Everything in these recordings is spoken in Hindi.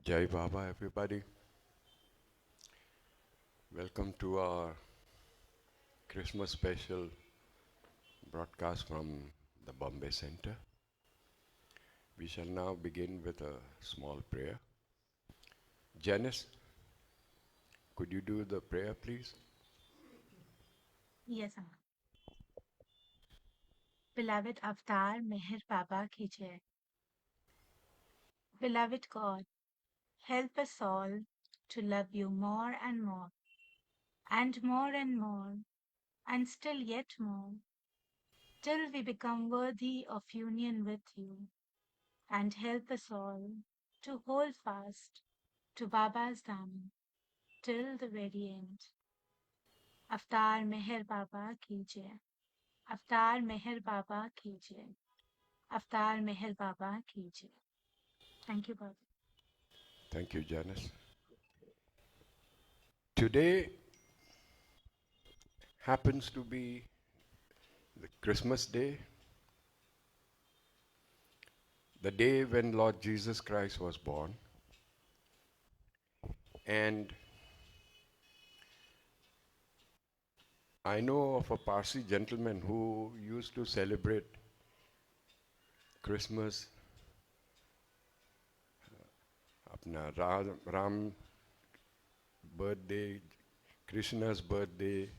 Jai Baba, everybody. Welcome to our Christmas special broadcast from the Bombay Center. We shall now begin with a small prayer. Janice, could you do the prayer, please? Yes, Amma. Beloved Avatar Meher Baba ki jai. Beloved God, help us all to love you more and more, and still yet more, till we become worthy of union with you, and help us all to hold fast to Baba's Dham till the very end. Avatar Meher Baba ki jai. Avatar Meher Baba ki jai. Avatar Meher Baba ki jai. Thank you, Baba. Thank you, Janice. Today happens to be the Christmas day, the day when Lord Jesus Christ was born. And I know of a Parsi gentleman who used to celebrate Christmas, अपना Ram birthday, Krishna's birthday,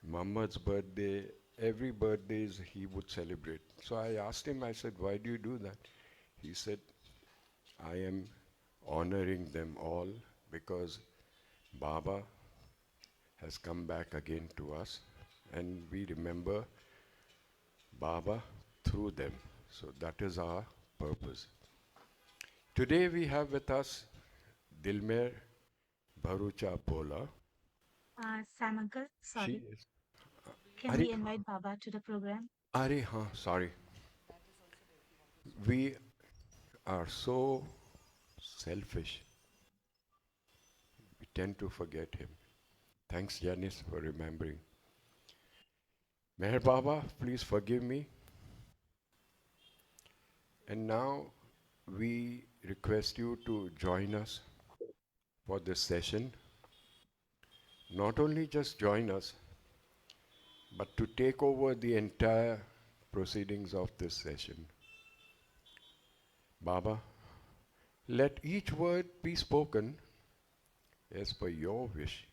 Muhammad's birthday, every birthdays he would celebrate. So I asked him, I said, why do you do that? He said, I am honoring them all because Baba has come back again to us and we remember Baba through them. So that is our purpose. Today we have with us Dilmer Bharucha Pola. Sam Uncle, She sorry. is. Can Are, we invite Baba to the program? sorry. We are so selfish. We tend to forget him. Thanks, Janice, for remembering. Meher Baba, please forgive me. And now we request you to join us for this session. Not only just join us, but to take over the entire proceedings of this session. Baba, let each word be spoken as per your wish.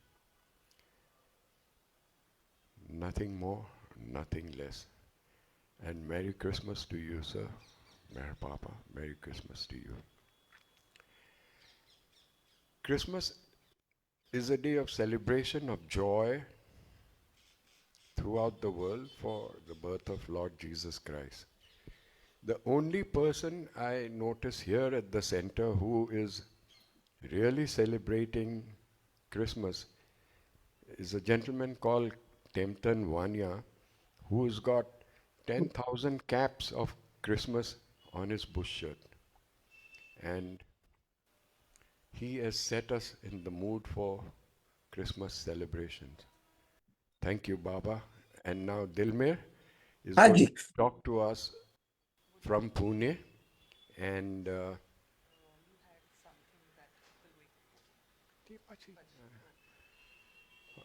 Nothing more, nothing less. And Merry Christmas to you, sir. Meher Papa, Merry Christmas to you. Christmas is a day of celebration, of joy throughout the world for the birth of Lord Jesus Christ. The only person I notice here at the center who is really celebrating Christmas is a gentleman called Tempton Vanya, who's got 10,000 caps of Christmas on his bush shirt. And he has set us in the mood for Christmas celebrations. Thank you, Baba. And now Dilmer is हाँ going ji. to talk to us from Pune. And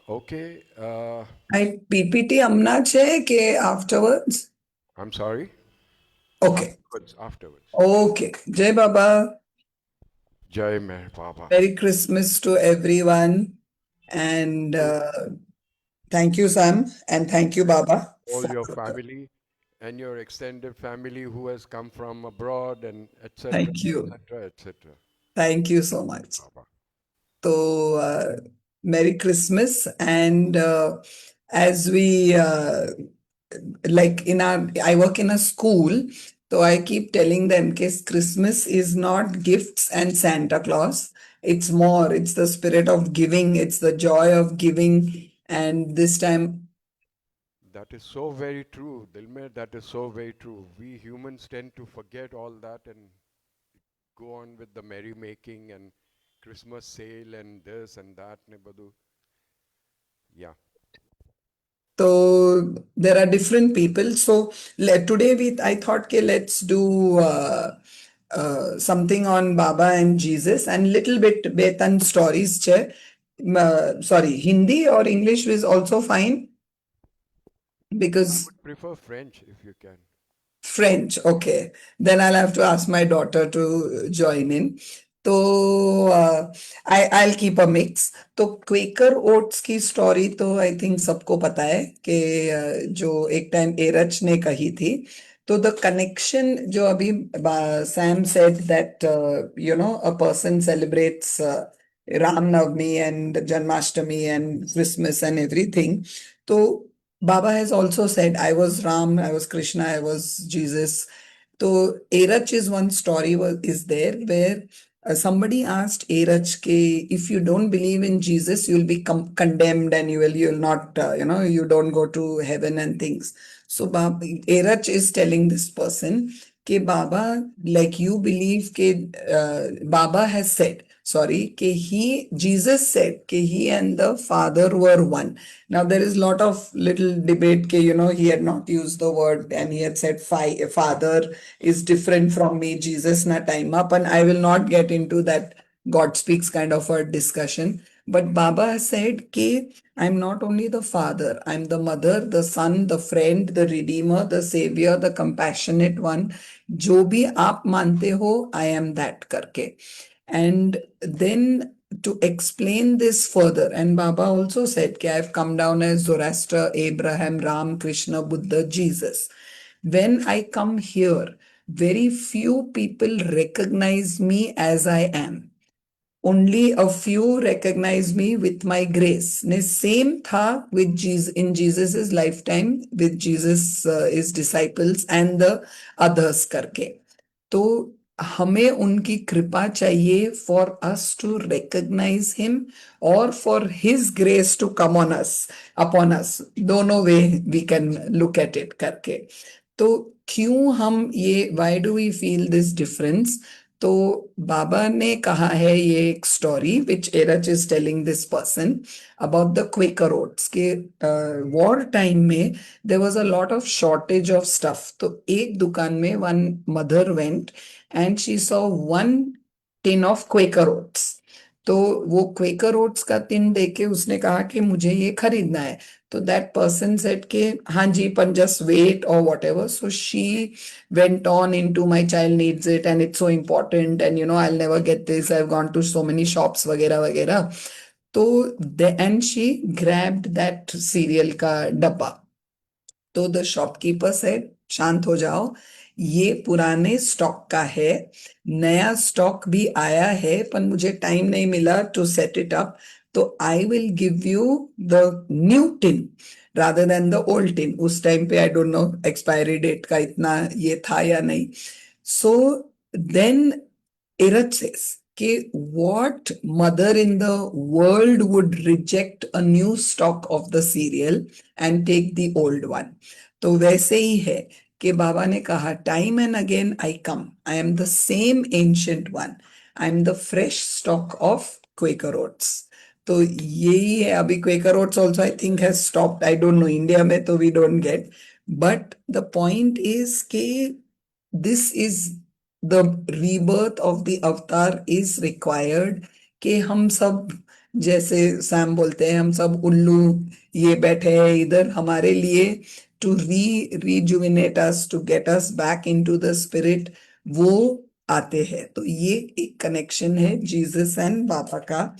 okay, PPT હમણાં છે કે afterwards? I'm sorry. Okay. Afterwards. Okay. Jai Baba. Jai Meher Baba. Merry Christmas to everyone. And thank you, Sam. And thank you, Baba. All your family and your extended family who has come from abroad and etc. Thank you. etc. etc. Thank you so much. Baba. So, Merry Christmas. And as we, like I work in a school, so I keep telling them that Christmas is not gifts and Santa Claus. It's more, it's the spirit of giving, it's the joy of giving. And this time, That is so very true, Dilmer. That is so very true. We humans tend to forget all that and go on with the merrymaking and Christmas sale and this and that. Yeah. so there are different people. So today I thought, okay, let's do something on Baba and Jesus and little bit Betan stories che. Sorry, Hindi or English is also fine I because would prefer French if you can. French. Okay, then I'll have to ask my daughter to join in. तो I'll keep a mix. तो क्वेकर ओट्स की स्टोरी तो आई थिंक सबको पता है कि जो एक टाइम एरच ने कही थी. तो द कनेक्शन जो अभी Sam said that you know a person celebrates Ram Navami and Janmashtami and Christmas and everything. तो Baba has also said, I was Ram, I was Krishna, I was Jesus. So Erach is one story is there where somebody asked Erach ke if you don't believe in Jesus, you'll be condemned and you'll not you don't go to heaven and things. So Erach is telling this person ke Baba, like you believe ke Baba has said, sorry, ke Jesus said ke he and the Father were one. Now there is a lot of little debate ke he had not used the word and he had said Father is different from me, Jesus na time up, and I will not get into that God speaks kind of a discussion. But Baba said ke I'm not only the father, I'm the mother, the son, the friend, the redeemer, the savior, the compassionate one. जो भी आप मानते हो, I am that करके. And then to explain this further, and Baba also said that I've come down as Zoroaster, Abraham, Ram, Krishna, Buddha, Jesus. When I come here, very few people recognize me as I am. Only a few recognize me with my grace. Ne same tha with Jesus in Jesus's lifetime with Jesus his disciples and the others करके. तो हमें उनकी कृपा चाहिए for us to recognise him और for his grace to come on us upon us. दोनों way we can look at it करके. तो क्यों हम ये why do we feel this difference. तो बाबा ने कहा है ये एक story which Erach is telling this person about the Quaker Oats के वॉर टाइम में there was a lot of shortage of stuff. तो एक दुकान में one mother went and she saw one tin of Quaker oats. तो वो क्वेकर ओट्स का टिन देके उसने कहा कि मुझे ये खरीदना है. तो दैट पर्सन सेड के हाँ जी पर जस्ट वेट और what ever. So she went on into my child needs it and it's so important and I'll never get this, I've gone to so many shops वगैरह वगैरह. तो and she grabbed that cereal का डब्बा. तो द शॉपकीपर सेड शांत हो जाओ, ये पुराने स्टॉक का है, नया स्टॉक भी आया है पर मुझे टाइम नहीं मिला टू सेट इट अप. तो I will give you the new tin rather than the old tin. उस टाइम पे I don't know expiry date का इतना ये था या नहीं. So then Iraj says, what mother in the world would reject a new stock of the cereal and take the old one? तो वैसे ही है कि बाबा ने कहा time and again I come. I am the same ancient one. I am the fresh stock of Quaker Oats. तो यही है. अभी Quaker Oats also I think has stopped. I don't know. India में तो we don't get. But the point is कि this is the rebirth of the avatar is required. कि हम सब जैसे सैम बोलते हैं हम सब उल्लू ये बैठे हैं इधर हमारे लिए to rejuvenate us, to get us back into the spirit, वो आते हैं. तो ये एक कनेक्शन है जीसस एंड बाबा का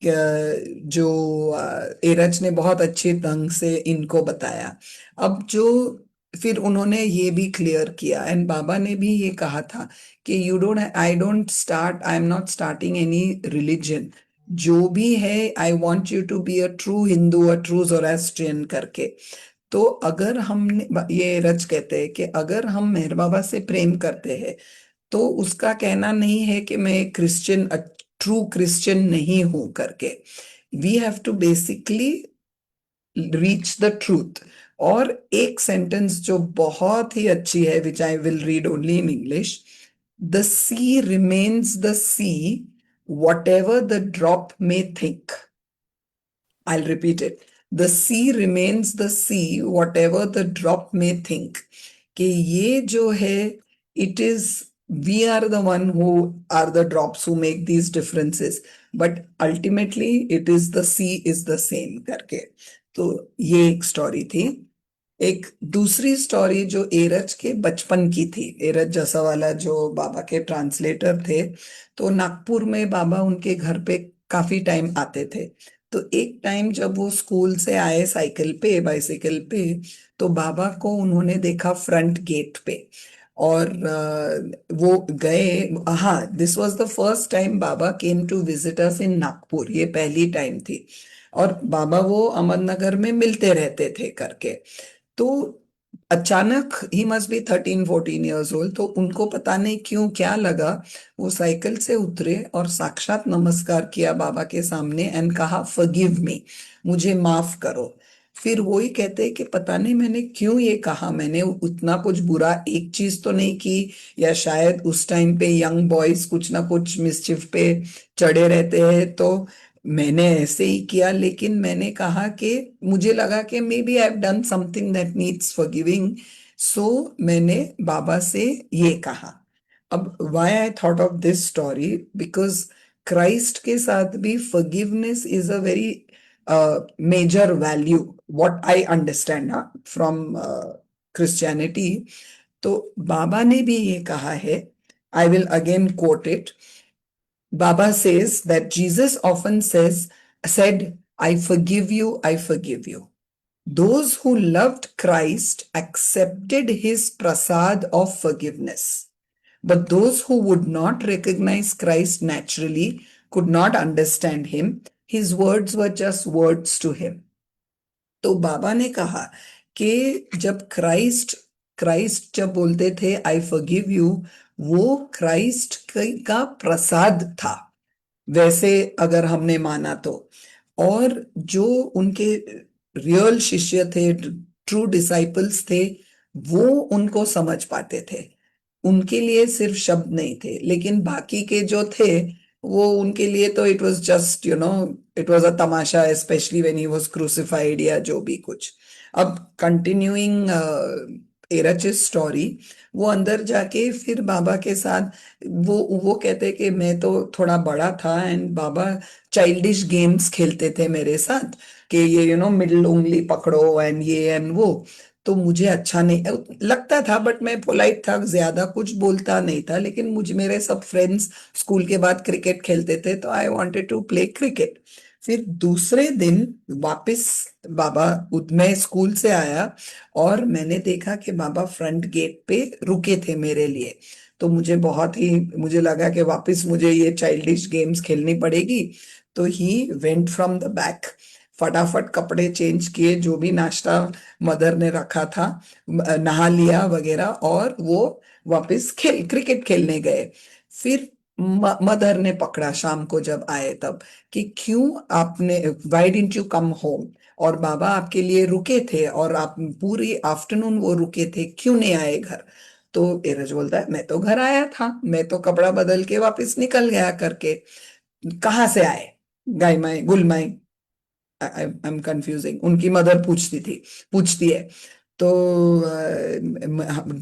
जो एरच ने बहुत अच्छे ढंग से इनको बताया. अब जो फिर उन्होंने ये भी क्लियर किया एंड बाबा ने भी ये कहा था कि I am not starting any religion. जो भी है I want you to be a true Hindu, a true Zoroastrian करके. तो अगर हमने ये रच कहते हैं कि अगर हम मेहर बाबा से प्रेम करते हैं तो उसका कहना नहीं है कि मैं क्रिश्चियन ट्रू क्रिश्चियन नहीं हूं करके. We have to basically reach the truth. और एक सेंटेंस जो बहुत ही अच्छी है which I will read only in English. The sea remains the sea whatever the drop may think. I'll repeat it. The sea remains the sea, whatever the drop may think. कि ये जो है, it is we are the one who are the drops who make these differences, but ultimately it is the sea is the same करके। तो ये एक स्टोरी थी। एक दूसरी स्टोरी जो एरज के बचपन की थी, एरज जसावाला जो बाबा के ट्रांसलेटर थे, तो नागपुर में बाबा उनके घर पे काफी टाइम आते थे। तो एक टाइम जब वो स्कूल से आए साइकिल पे बाइसाइकिल पे, तो बाबा को उन्होंने देखा फ्रंट गेट पे। और वो गए। हाँ, this was the first time Baba came to visit us in Nagpur, ये पहली टाइम थी। और बाबा वो अहमदनगर में मिलते रहते थे करके। तो अचानक he must be 13-14 years old, तो उनको पता नहीं क्यों क्या लगा, वो साइकिल से उतरे और साक्षात नमस्कार किया बाबा के सामने एंड कहा फॉरगिव मी, मुझे माफ करो। फिर वो ही कहते हैं कि पता नहीं मैंने क्यों ये कहा, मैंने उतना कुछ बुरा एक चीज तो नहीं की, या शायद उस टाइम पे यंग बॉयज कुछ ना कुछ मिसचिफ पे चढ़े रहते हैं, तो मैंने ऐसे ही किया। लेकिन मैंने कहा कि मुझे लगा कि maybe I have done something that needs forgiving, so मैंने बाबा से ये कहा। अब why I thought of this story, because Christ के साथ भी forgiveness is a very major value, what I understand from Christianity. तो बाबा ने भी ये कहा है, I will again quote it. Baba says that Jesus often said, I forgive you, I forgive you. Those who loved Christ accepted his prasad of forgiveness. But those who would not recognize Christ naturally could not understand him. His words were just words to him. तो बाबा ने कहा कि जब क्राइस्ट क्राइस्ट जब बोलते थे आई फॉरगिव यू, वो क्राइस्ट का प्रसाद था, वैसे अगर हमने माना तो। और जो उनके रियल शिष्य थे, ट्रू डिसाइपल्स थे, वो उनको समझ पाते थे, उनके लिए सिर्फ शब्द नहीं थे। लेकिन बाकी के जो थे, वो उनके लिए तो it was just it was a Tamasha, specially when he was crucified या जो भी कुछ। अब कंटिन्यूइंग एरच's स्टोरी, वो अंदर जाके फिर बाबा के साथ वो कहते कि मैं तो थोड़ा बड़ा था एंड बाबा चाइल्डिश गेम्स खेलते थे मेरे साथ, कि ये मिडिल उंगली पकड़ो एंड ये एंड वो। तो मुझे अच्छा नहीं लगता था, बट मैं पोलाइट था, ज्यादा कुछ बोलता नहीं था। लेकिन मुझे मेरे सब फ्रेंड्स स्कूल के बाद क्रिकेट खेलते थे, तो I wanted to play cricket. फिर दूसरे दिन वापस बाबा मैं स्कूल से आया और मैंने देखा कि बाबा फ्रंट गेट पे रुके थे मेरे लिए। तो मुझे लगा कि वापस मुझे ये चाइल्डिश गेम्स खेलनी पड़ेगी। तो he went from the back, फटाफट कपड़े चेंज किए, जो भी नाश्ता मदर ने रखा था, नहा लिया वगैरह, और वो वापस क्रिकेट खेलने गए। फिर मदर ने पकड़ा शाम को जब आए तब, कि क्यों आपने why didn't you come home, और बाबा आपके लिए रुके थे और आप पूरी आफ्टरनून वो रुके थे, क्यों नहीं आए घर। तो एरज बोलता है मैं तो घर आया था, मैं तो कपड़ा बदल के वापस निकल गया करके। कहाँ से आए, गाय माई गुल माई, आई एम कंफ्यूजिंग, उनकी मदर पूछती है। तो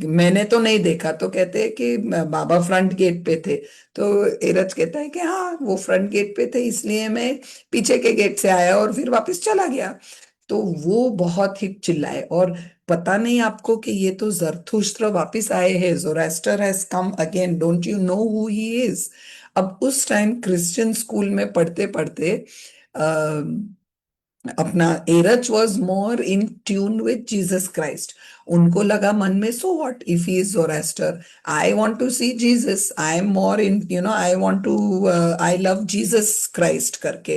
मैंने तो नहीं देखा। तो कहते हैं कि बाबा फ्रंट गेट पे थे। तो एरज कहता है कि हाँ, वो फ्रंट गेट पे थे, इसलिए मैं पीछे के गेट से आया और फिर वापस चला गया। तो वो बहुत ही चिल्लाए। और पता नहीं आपको कि ये तो जरथुस्त्र वापस आए हैं, Zoroaster has come again, don't you know who he is. अब उस टाइम क्रिश्चियन स्कूल में पढ़ते पढ़ते अपना Eruch was more in tune with Jesus Christ. उनको लगा मन में, so what if he is Zoroaster, I want to see Jesus, I am more in I want to I love Jesus Christ करके।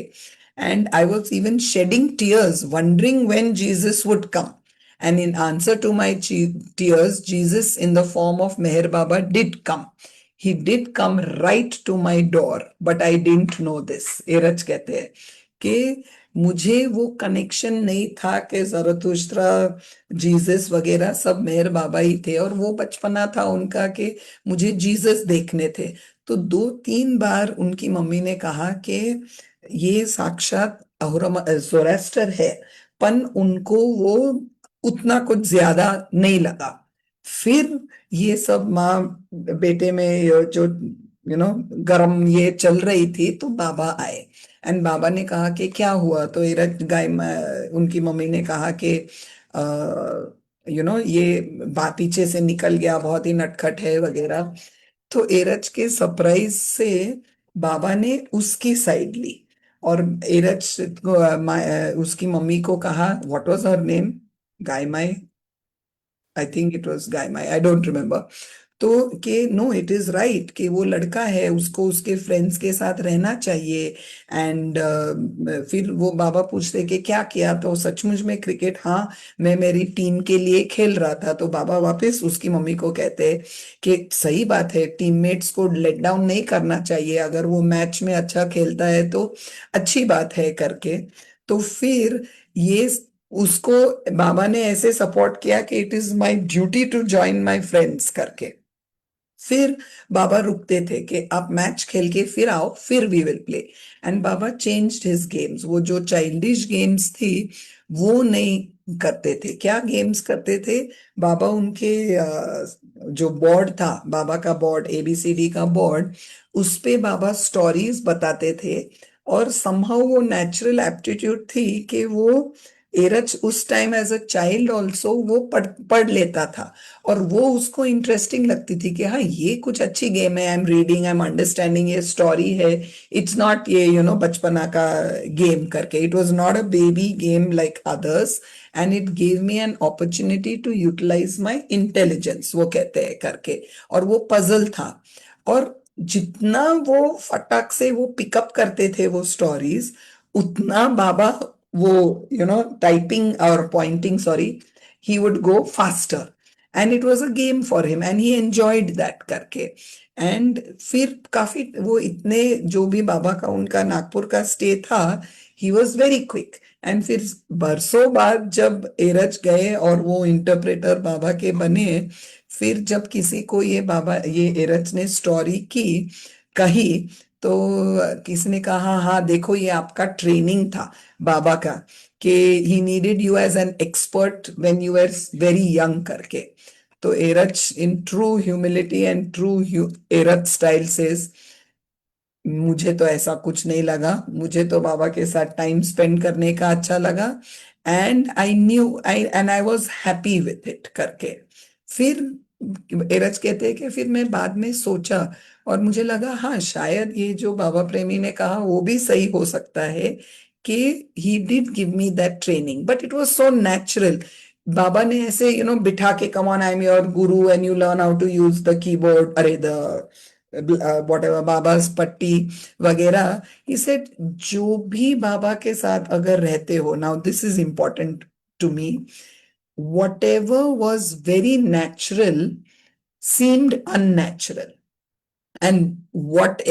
And I was even shedding tears wondering when Jesus would come, and in answer to my tears, Jesus in the form of Meher Baba did come. He did come right to my door, but I didn't know this. एरज कहते हैं कि मुझे वो कनेक्शन नहीं था कि जरतुस्त्रा जीसस वगैरह सब मेहर बाबा ही थे, और वो बचपना था उनका कि मुझे जीसस देखने थे। तो 2-3 बार उनकी मम्मी ने कहा कि ये साक्षात अहुरम जोरास्टर है, पन उनको वो उतना कुछ ज्यादा नहीं लगा। फिर ये सब माँ बेटे में ये जो गरम ये चल रही थी, तो बाबा आए। एंड बाबा ने कहा कि क्या हुआ, तो उनकी मम्मी ने कहा कि ये पीछे से निकल गया, बहुत ही नटखट है वगैरह। तो एरज के सरप्राइज से बाबा ने उसकी साइड ली। और एरज को, उसकी मम्मी को कहा, what was her name, Gaimai, I think it was Gaimai, I don't remember. तो कि नो, इट इज राइट कि वो लड़का है, उसको उसके फ्रेंड्स के साथ रहना चाहिए। एंड फिर वो बाबा पूछते कि क्या किया, तो सचमुच में क्रिकेट, हाँ, मैं मेरी टीम के लिए खेल रहा था। तो बाबा वापस उसकी मम्मी को कहते हैं कि सही बात है, टीममेट्स को लेट डाउन नहीं करना चाहिए, अगर वो मैच में अच्छा खेलता है तो अच्छी बात है करके। तो फिर ये उसको बाबा ने ऐसे सपोर्ट किया कि it is my duty to join my friends करके। फिर बाबा रुकते थे कि आप मैच खेल के फिर आओ, फिर we will play. And Baba changed his games, वो जो चाइल्डिश गेम्स थी वो नहीं करते थे। क्या गेम्स करते थे बाबा, उनके जो बोर्ड था, बाबा का बोर्ड, एबीसीडी का बोर्ड, उस पे बाबा स्टोरीज बताते थे। और समहाउ वो नेचुरल एप्टीट्यूड थी कि वो एरच उस time as a child also वो पढ़ पढ़ लेता था। और वो उसको इंटरेस्टिंग लगती थी कि हाँ, ये कुछ अच्छी गेम है, I am reading, I am understanding, ये स्टोरी है, इट्स नॉट ये बचपना का गेम करके। It was not a baby game like others, and it gave me an opportunity to utilize my intelligence, वो कहते हैं करके। और वो पजल था। और जितना वो फटाक से वो पिकअप करते थे वो स्टोरीज, उतना बाबा वो टाइपिंग और pointing, sorry, he would go faster, and it was a game for him and he enjoyed that करके। एंड फिर काफी वो इतने, जो भी बाबा का उनका नागपुर का स्टे था, he was very quick. And फिर बरसों बाद जब एरज गए और वो इंटरप्रेटर बाबा के बने, फिर जब किसी को ये एरज ने स्टोरी कही, तो किसी ने कहा, हाँ हाँ देखो, ये आपका ट्रेनिंग था बाबा का, कि he needed you as an expert when you were very young करके। तो Eruch in true humility and true Eruch style says, मुझे तो ऐसा कुछ नहीं लगा, मुझे तो बाबा के साथ टाइम स्पेंड करने का अच्छा लगा। And I was happy with it करके। फिर एरज कहते हैं कि फिर मैं बाद में सोचा, और मुझे लगा हाँ, शायद ये जो बाबा प्रेमी ने कहा वो भी सही हो सकता है, कि he did give me that training, but it was so natural. Baba ने ऐसे बिठा के, come on, I am your guru and you learn how to use the keyboard, अरे द whatever, बाबा's पट्टी वगैरह। he said, जो भी बाबा के साथ अगर रहते हो, now this is important to me, whatever was very natural seemed unnatural. And what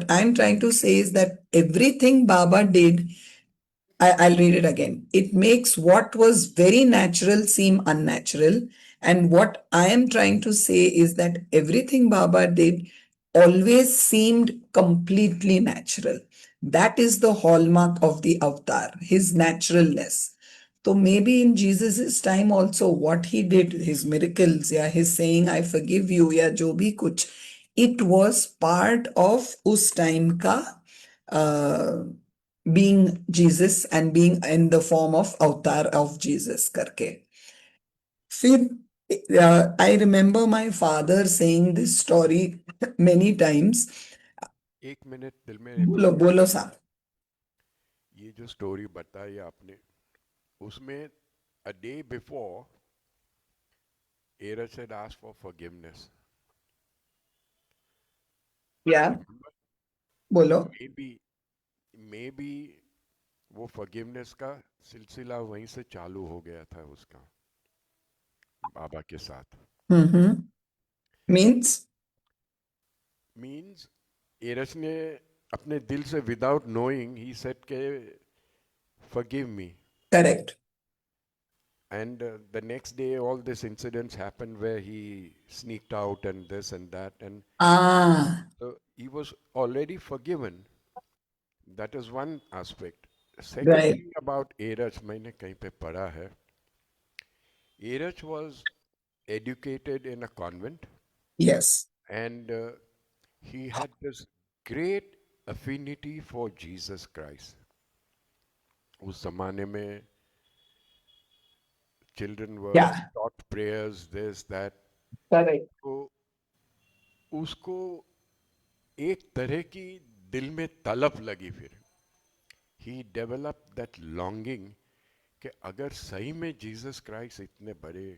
I'm trying to say is that everything Baba did, I'll read it again. It makes what was very natural seem unnatural. And what I am trying to say is that everything Baba did always seemed completely natural. That is the hallmark of the avatar, his naturalness. So maybe in Jesus' time also, what he did, his miracles, yeah, his saying, I forgive you, yeah, jo bhi kuch, it was part of us time ka uh, being Jesus and being in the form of avatar of Jesus करके। फिर I remember my father saying this story many times. एक मिनट दिल में बोलो बोलो साहब। ये जो स्टोरी बताई आपने, उसमें a day before Eras had asked for forgiveness. या Remember? बोलो। maybe maybe वो forgiveness का सिलसिला वहीं से चालू हो गया था उसका बाबा के साथ। मीन्स। मीन्स एरस ने अपने दिल से विदाउट नोइंग ही सेड के forgive me. Correct. And the next day all these incidents happened where he sneaked out and this and that, and uh so he was already forgiven. That is one aspect. Second right. thing about Erach, मैंने कहीं पे पढ़ा है, Erach was educated in a convent, Yes. and he had this great affinity for Jesus Christ. उस ज़माने में children were Yeah. taught prayers, this, that. Correct. तो उसको एक तरह की दिल में तलब लगी फिर. He developed that longing कि अगर सही में जीसस क्राइस्ट इतने बड़े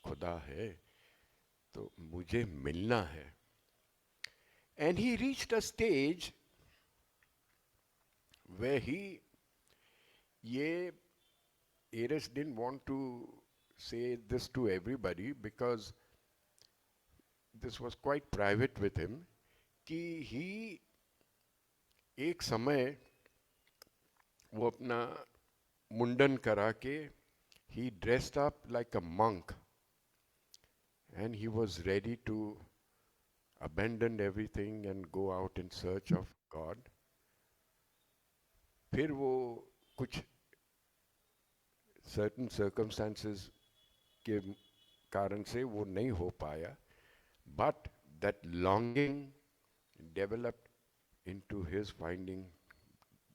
खुदा है तो मुझे मिलना है. And he reached a stage where ये Eris didn't want to say this to everybody because this was quite private with him कि he एक समय वो अपना मुंडन करा के he dressed up like a monk and he was ready to abandon everything and go out in search of God. फिर वो कुछ certain circumstances के कारण से वो नहीं हो पाया, but that longing developed into his finding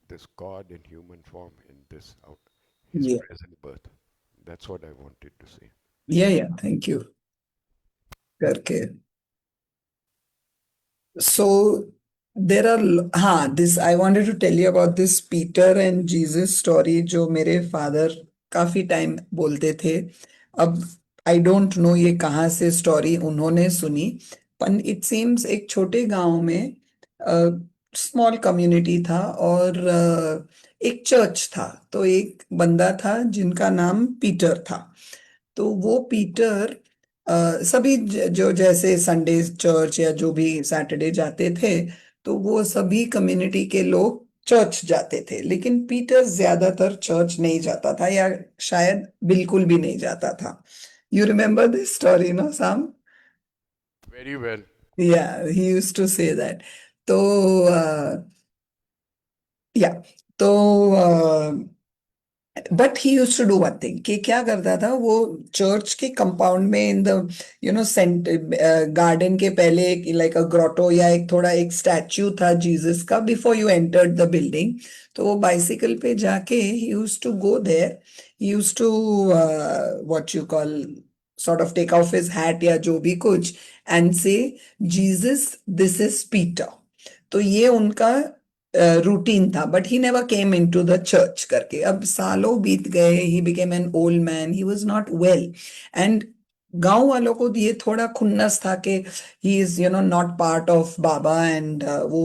this God in human form in this his Yeah. present birth. That's what I wanted to say. Yeah. Thank you. करके. So there are, हाँ, this I wanted to tell you about this Peter and Jesus story जो मेरे फादर काफी टाइम बोलते थे. अब आई डोंट नो ये कहाँ से स्टोरी उन्होंने सुनी, पर इट सीम्स एक छोटे गांव में स्मॉल कम्युनिटी था और एक चर्च था. तो एक बंदा था जिनका नाम पीटर था. तो वो पीटर सभी जो जैसे संडे चर्च या जो भी सैटरडे जाते थे, तो वो सभी कम्युनिटी के लोग चर्च जाते थे, लेकिन पीटर ज्यादातर चर्च नहीं जाता था या शायद बिल्कुल भी नहीं जाता था. You remember this story no Sam? Very well. Yeah he used to say that. तो या तो but he use to do one thing कि क्या करता था वो, चर्च के कंपाउंड में इन द सेंट गार्डन के पहले एक लाइक अ ग्रोटो या एक थोड़ा एक स्टैच्यू था जीसस का before you entered the building. तो वो बाइसिकल पे जाके he use to go there. He use to what you call sort of take off his hat या जो भी कुछ एंड से जीसस दिस इज पीटर. तो ये उनका रूटीन था, but he never came into the church करके. अब सालों बीत गए, he became an old man, he was not well. And गांव वालों को ये थोड़ा खुन्नस था कि he is not part of Baba and वो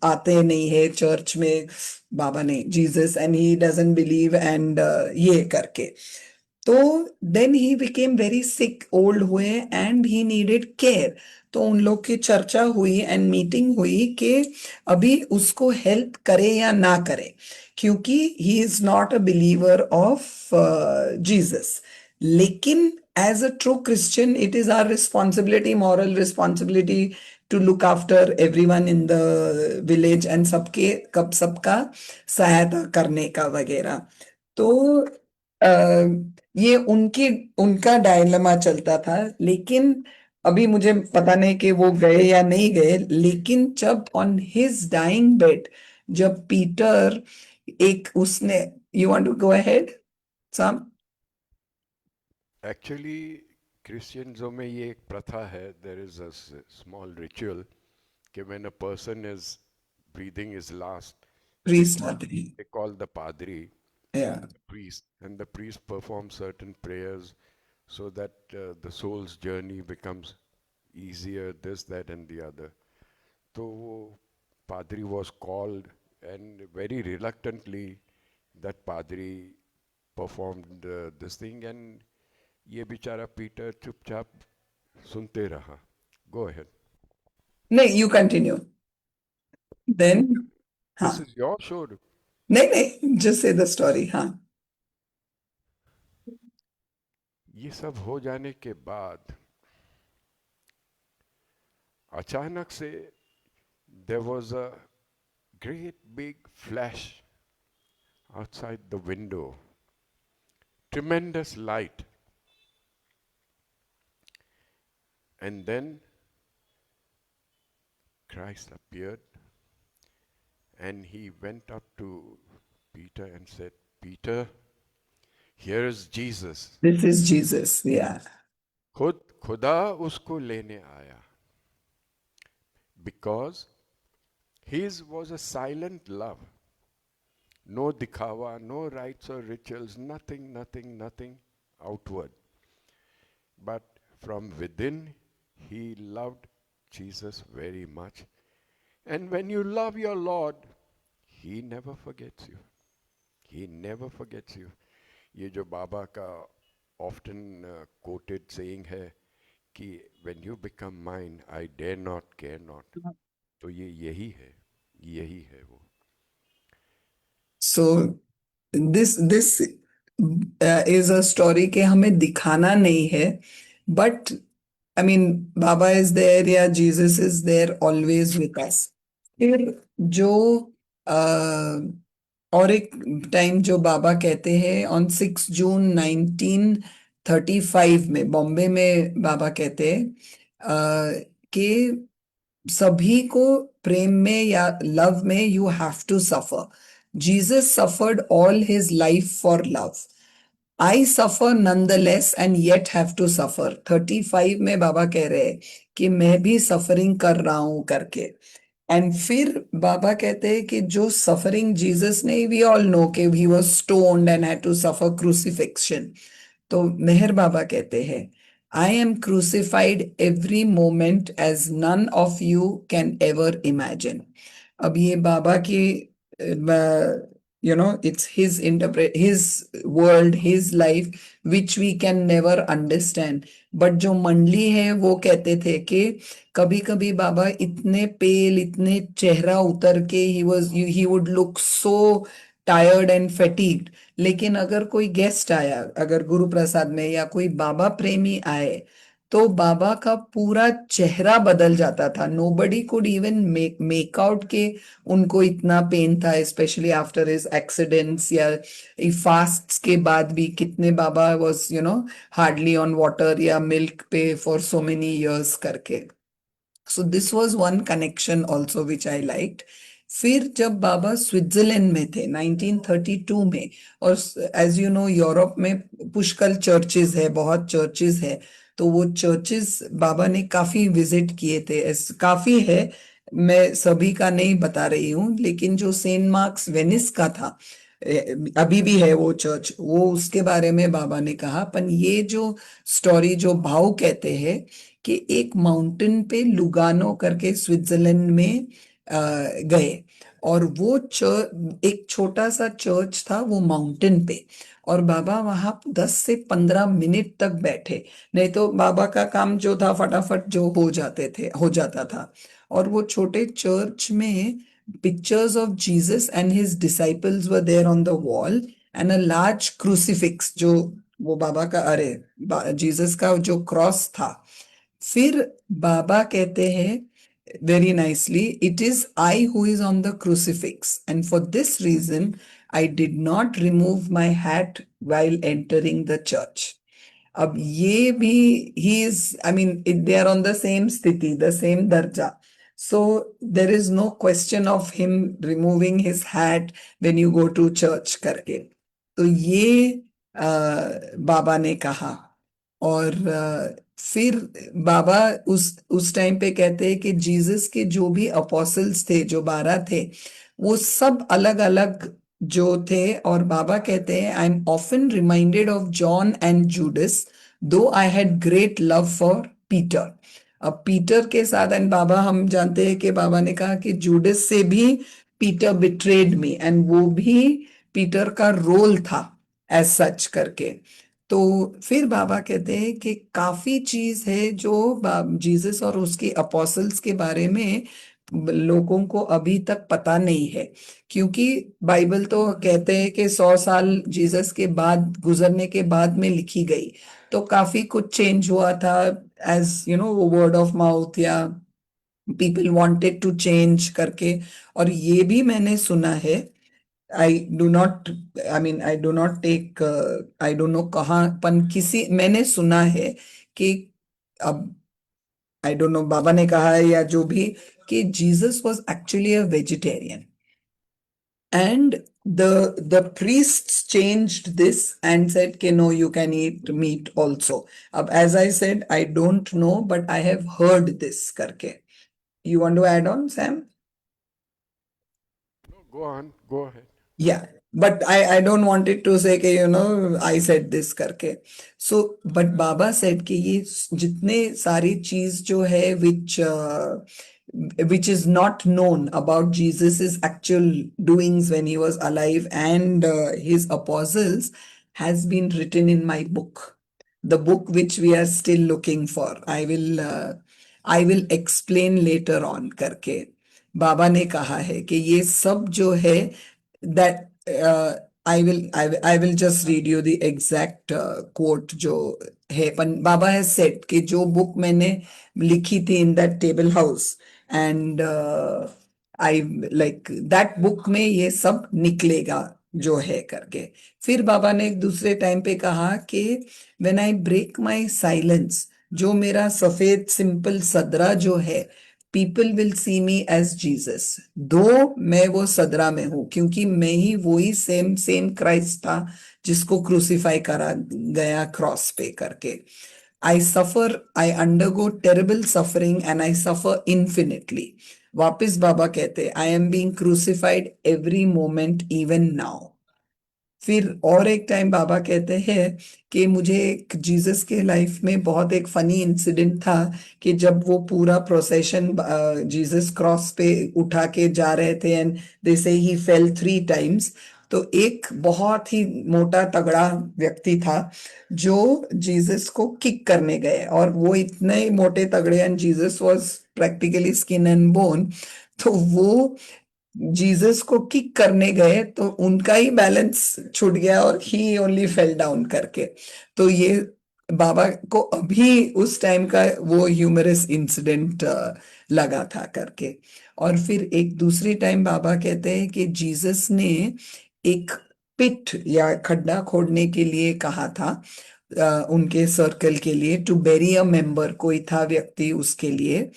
आते नहीं है चर्च में, बाबा ने Jesus, and he doesn't believe and ये करके. तो then he became very sick, old हुए एंड ही नीडेड केयर. तो उन लोग की चर्चा हुई एंड मीटिंग हुई कि अभी उसको हेल्प करे या ना करे, क्योंकि he is not a believer of Jesus. लेकिन as a true Christian it is our responsibility, moral responsibility to look after everyone in the village and सबके कब सबका सहायता करने का वगैरह. तो ये उनकी उनका डायलेमा चलता था. लेकिन अभी मुझे पता नहीं कि वो गए या नहीं गए, लेकिन जब ऑन हिज डाइंग बेड, जब पीटर एक उसने, you want to go ahead Sam? Actually, Christianism में ये एक प्रथा है. There is a small ritual कि when a person is breathing his last, they priest call आते हैं. they call the padri या and the priest, and the priest performs certain prayers so that the soul's journey becomes easier. This, that, and the other. तो वो padri was called, and very reluctantly that padri performed this thing, and ये बेचारा पीटर चुपचाप सुनते रहा. Go ahead. नहीं, यू कंटिन्यू देन. हाँ. This is your show. नहीं नहीं, जस्ट से द स्टोरी. हाँ. ये सब हो जाने के बाद अचानक से there was a great big flash outside the window. Tremendous light. And then Christ appeared and he went up to Peter and said, Peter, here is Jesus. This is Jesus. Yeah. खुद खुदा उसको लेने आया. Because his was a silent love. No dikhawa, no rites or rituals, nothing outward. But from within, he loved Jesus very much. And when you love your Lord, he never forgets you. He never forgets you. ये जो बाबा का often quoted saying है कि when you become mine, I dare not, care not. तो ये यही है वो. So this is a story कि हमें दिखाना नहीं है, but I mean Baba is there या Jesus is there always with us. फिर जो और एक टाइम जो बाबा कहते हैं ऑन 6 जून 1935 में बॉम्बे में बाबा कहते हैं कि सभी को प्रेम में या लव में you have to suffer. Jesus suffered all his life for love. I suffer nonetheless and yet have to suffer. 35 में बाबा कह रहे हैं कि मैं भी सफरिंग कर रहा हूं करके. एंड फिर बाबा कहते हैं कि जो सफरिंग जीसस ने, वी ऑल नो कि he was stoned and had to suffer crucifixion. तो मेहर बाबा कहते हैं, I am crucified every moment as none of you can ever imagine. अब ये बाबा की it's his his world, his life, which we can never understand. But जो मंडली है वो कहते थे कि कभी कभी बाबा इतने पेल, इतने चेहरा उतर के he would look so tired and fatigued. लेकिन अगर कोई गेस्ट आया, अगर गुरु प्रसाद में या कोई बाबा प्रेमी आए, तो बाबा का पूरा चेहरा बदल जाता था. Nobody could even make out के उनको इतना पेन था, स्पेशली आफ्टर हिज एक्सीडेंट्स या फास्ट के बाद भी. कितने बाबा वाज हार्डली ऑन वाटर या मिल्क पे फॉर सो मेनी इयर्स करके. So this was one connection also which I liked. फिर जब बाबा स्विट्जरलैंड में थे 1932 में, और एज यू नो यूरोप में पुष्कल चर्चेज है, बहुत चर्चेज है, तो वो चर्चेज बाबा ने काफी विजिट किए थे. काफी है, मैं सभी का नहीं बता रही हूँ, लेकिन जो सेंट मार्क्स वेनिस का था, अभी भी है वो चर्च, वो उसके बारे में बाबा ने कहा. पर ये जो स्टोरी जो भाव कहते हैं कि एक माउंटेन पे लुगानो करके स्विट्जरलैंड में गए, और वो चर्च, एक छोटा सा चर्च था वो माउंटेन पे, और बाबा वहां 10 से 15 मिनट तक बैठे. नहीं तो बाबा का काम जो था फटाफट जो हो जाता था. और वो छोटे चर्च में pictures of Jesus and his disciples were there on the wall, and a large crucifix जो वो बाबा का, अरे जीसस का जो क्रॉस था. फिर बाबा कहते हैं very nicely, it is I who is on the crucifix, and for this reason I did not remove my hat while entering the church. अब ये भी he is, I mean they are on the same स्थिति, the same दर्जा. So there is no question of him removing his hat when you go to church करके. तो ये बाबा ने कहा. और फिर बाबा उस टाइम पे कहते हैं कि जीसस के जो भी अपोस्टल्स थे, जो 12 थे, वो सब अलग अलग जो थे. और बाबा कहते हैं, I am often reminded of John and Judas, though I had great love for Peter. अब पीटर के साथ, एंड बाबा हम जानते हैं कि बाबा ने कहा कि जूडस से भी पीटर बिट्रेड मी, एंड वो भी पीटर का रोल था एज सच करके. तो फिर बाबा कहते हैं कि काफी चीज है जो जीसस और उसके अपोस्टल्स के बारे में लोगों को अभी तक पता नहीं है, क्योंकि बाइबल तो कहते हैं कि 100 साल जीसस के बाद गुजरने के बाद में लिखी गई. तो काफी कुछ चेंज हुआ था, as you know, word of mouth या पीपल वांटेड टू चेंज करके. और ये भी मैंने सुना है, I do not, I mean I do not take, I don't know कहाँ, पर किसी मैंने सुना है कि अब आई डोंट नो बाबा ने कहा है या जो भी, कि Jesus was actually a vegetarian and the priests changed this and said कि no, you can eat meat also. अब as I said, I don't know but I have heard this करके. You want to add on, Sam? No, go on, go ahead. Yeah, but I don't want it to say कि I said this करके. So but Baba said कि ये जितने सारी चीज जो है which is not known about Jesus's actual doings when he was alive and his apostles has been written in my book, the book which we are still looking for. I will explain later on करके. बाबा ने कहा है कि ये सब जो है that I will just read you the exact quote जो है. पण बाबा has said कि जो बुक मैंने लिखी थी in that table house and I like that book में ये सब निकलेगा जो है करके. फिर बाबा ने एक दूसरे टाइम पे कहा कि when I break my silence, जो मेरा सफेद सिंपल सदरा जो है, people will see me as Jesus, though मैं वो सदरा में हूं, क्योंकि मैं ही वही सेम सेम क्राइस्ट था जिसको क्रूसिफाई करा गया क्रॉस पे करके. I suffer, I undergo terrible suffering and I suffer infinitely. वापस बाबा कहते I am being crucified every moment even now. फिर और एक टाइम बाबा कहते हैं कि मुझे जीसस के लाइफ में बहुत एक फनी इंसिडेंट था कि जब वो पूरा प्रोसेशन जीसस क्रॉस पे उठा के जा रहे थे एंड दे से ही फेल 3 टाइम्स, तो एक बहुत ही मोटा तगड़ा व्यक्ति था जो जीसस को किक करने गए, और वो इतने मोटे तगड़े and Jesus was practically skin and bone, तो वो जीसस को किक करने गए तो उनका ही बैलेंस छूट गया और ही ओनली फेल डाउन करके. तो ये बाबा को अभी उस टाइम का वो ह्यूमरस इंसिडेंट लगा था करके. और फिर एक दूसरी टाइम बाबा कहते हैं कि जीसस ने एक पिट या खड्डा खोदने के लिए कहा था उनके सर्कल के लिए, टू बेरी अ मेंबर, कोई था व्यक्ति उसके लिए.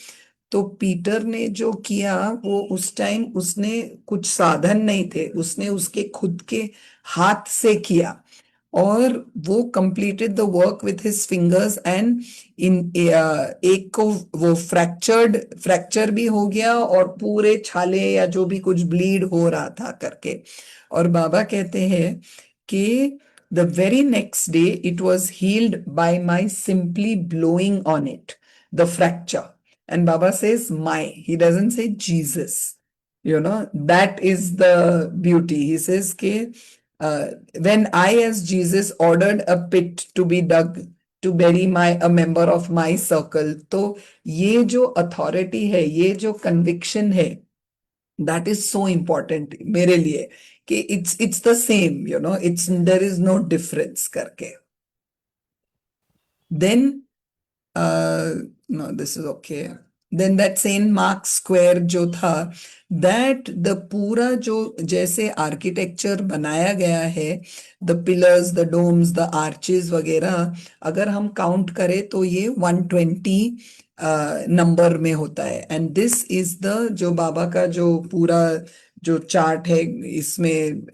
तो पीटर ने जो किया वो उस टाइम उसने कुछ साधन नहीं थे, उसने उसके खुद के हाथ से किया और वो completed the work with his fingers and in एक को वो फ्रैक्चर भी हो गया और पूरे छाले या जो भी कुछ ब्लीड हो रहा था करके. और बाबा कहते हैं कि the very next day it was healed by my simply blowing on it, the fracture. And Baba says my, he doesn't say Jesus. That is the beauty. He says ke, when I as Jesus ordered a pit to be dug to bury a member of my circle, तो ये जो authority है, ये जो conviction है, that is so important मेरे लिए कि it's the same, there is no difference करके. Then no, this is okay. Then that Saint Mark's Square जो था, that the पूरा जो जैसे आर्किटेक्चर बनाया गया है, the pillars, the domes, the arches वगैरह, अगर हम काउंट करें तो ये 120 नंबर में होता है. एंड दिस इज द जो बाबा का जो पूरा जो चार्ट है इसमें,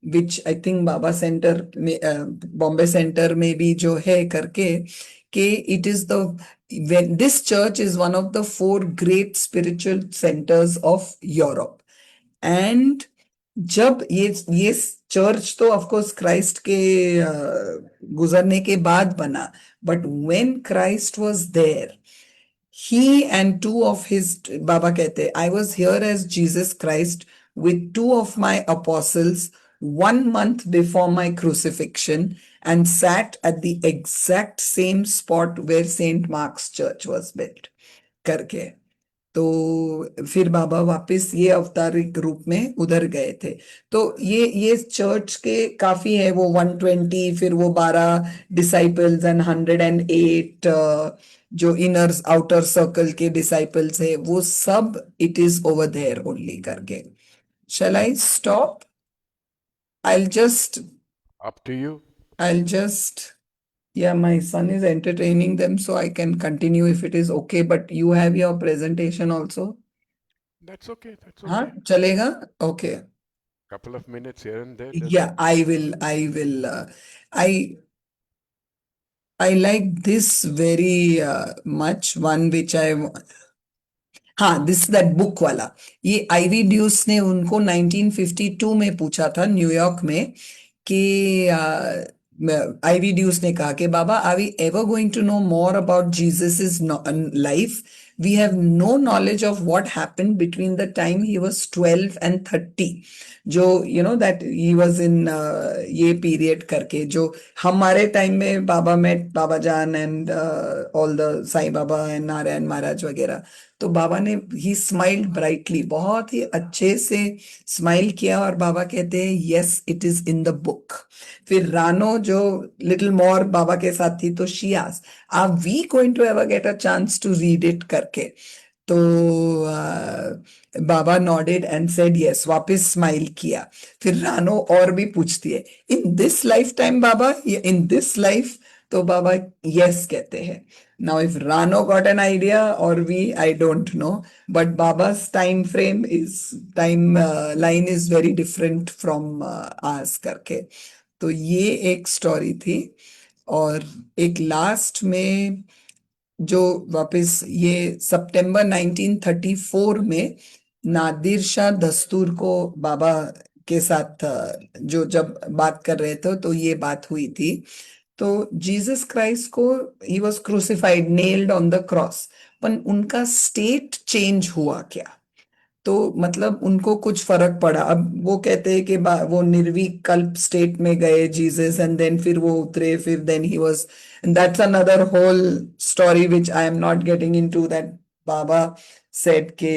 विच आई थिंक बाबा सेंटर में बॉम्बे सेंटर में भी जो है करके, कि it is the when this church is one of the 4 great spiritual centers of Europe. And जब ये चर्च तो ऑफ कोर्स क्राइस्ट के गुजरने के बाद बना, but when Christ was there, he and 2 of his, Baba कहते, I was here as Jesus Christ with 2 of my apostles 1 month before my crucifixion and sat at the exact same spot where Saint Mark's Church was built करके. तो फिर बाबा वापस ये अवतारिक रूप में उधर गए थे. तो ये चर्च के काफी है, वो 120, फिर वो 12 डिसाइपल्स एंड 108 जो इनर आउटर सर्कल के डिसाइपल्स है, वो सब it is over there only करके. Shall I stop? I'll just Up to you. I'll just Yeah, my son is entertaining them, so I can continue if it is okay. But you have your presentation also. That's okay. That's हाँ, okay. चलेगा? Okay. Couple of minutes here and there Yeah, doesn't. I will. I I like this very much. One which हाँ, दिस दैट बुक वाला। ये आईवी ड्यूस ने उनको 1952 में पूछा था न्यूयॉर्क में कि आईवी ड्यूस ने कहा कि Baba, are we ever going to know more about Jesus is life? We have no knowledge of what happened between the time he was 12 and 30, जो दैट ही वाज इन ये पीरियड करके, जो हमारे टाइम में बाबा met Baba Jan and all the Sai Baba and Narayan Maharaj वगैरह। तो बाबा ने ही स्माइल्ड ब्राइटली, बहुत ही अच्छे से स्माइल किया, और बाबा कहते हैं yes it is in the book. फिर रानो जो लिटिल मोर बाबा के साथ थी, तो she asked, are we going to ever get a chance to read it करके। तो Baba nodded and said yes, वापस स्माइल किया। फिर रानो और भी पूछती है, in this lifetime Baba, in this life? तो बाबा यस कहते हैं। Now, if Rano got an idea or we, I don't know. But Baba's time frame is line is very different from ours करके। तो ये एक स्टोरी थी। और एक लास्ट में जो वापस ये सितंबर 1934 में नादिर शाह दस्तूर को बाबा के साथ जो जब बात कर रहे थे, तो ये बात हुई थी। तो जीसस क्राइस्ट को he was crucified, nailed on the cross, पर उनका स्टेट चेंज हुआ क्या? तो मतलब उनको कुछ फर्क पड़ा? अब वो कहते हैं कि वो निर्विकल्प स्टेट में गए जीसस, एंड देन फिर वो उतरे, फिर then he was, that's another whole story which I am not getting into that. Baba said के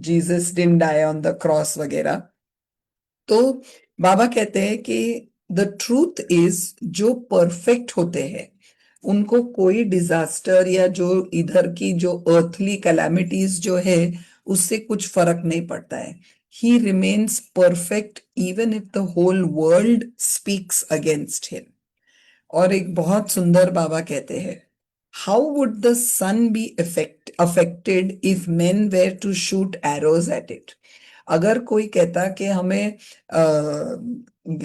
Jesus didn't die on the cross वगैरह। तो बाबा कहते हैं कि द ट्रूथ इज, जो परफेक्ट होते हैं उनको कोई डिजास्टर या जो इधर की जो अर्थली कैलामिटीज जो है उससे कुछ फर्क नहीं पड़ता है। He remains perfect even if the whole world speaks against him. और एक बहुत सुंदर बाबा कहते हैं, how would the sun be affected if men were to shoot arrows at it? अगर कोई कहता कि हमें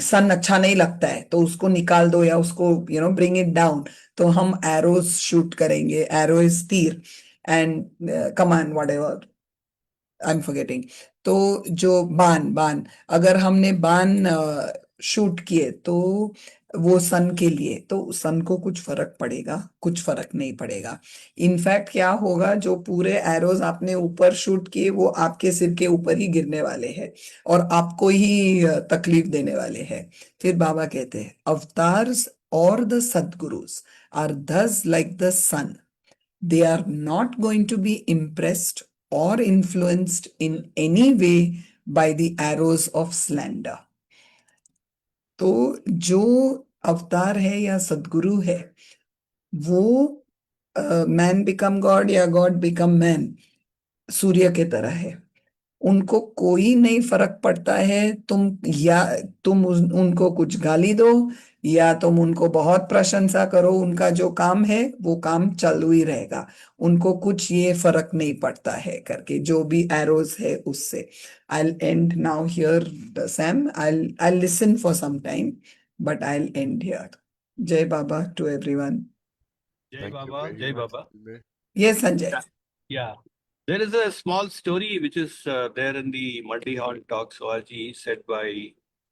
सन अच्छा नहीं लगता है तो उसको निकाल दो, या उसको ब्रिंग इट डाउन, तो हम एरोज शूट करेंगे। एरो इज तीर, एंड कमान whatever, I am forgetting. तो जो बाण बाण अगर हमने बाण शूट किए तो वो सन के लिए, तो सन को कुछ फर्क पड़ेगा? कुछ फर्क नहीं पड़ेगा। इनफैक्ट क्या होगा, जो पूरे एरोज आपने ऊपर शूट किए वो आपके सिर के ऊपर ही गिरने वाले हैं और आपको ही तकलीफ देने वाले हैं। फिर बाबा कहते हैं, अवतार्स और the sadgurus are thus like the sun. They are not going to be impressed or influenced in any way by the arrows of slander. तो जो अवतार है या सदगुरु है, वो मैन बिकम गॉड या गॉड बिकम मैन सूर्य के तरह है। उनको कोई नहीं फर्क पड़ता है, तुम उनको कुछ गाली दो या तुम उनको बहुत प्रशंसा करो, उनका जो काम है वो काम चालू ही रहेगा। उनको कुछ ये फर्क नहीं पड़ता है करके, जो भी एरोज है उससे। I and now here Sam, I listen for some time, but I and here. Jai Baba to everyone. Jai Thank you Baba, very Jai much. Baba. Yes Sanjay Yeah. There is a small story which is there in the Multi Hall Talks ORG said by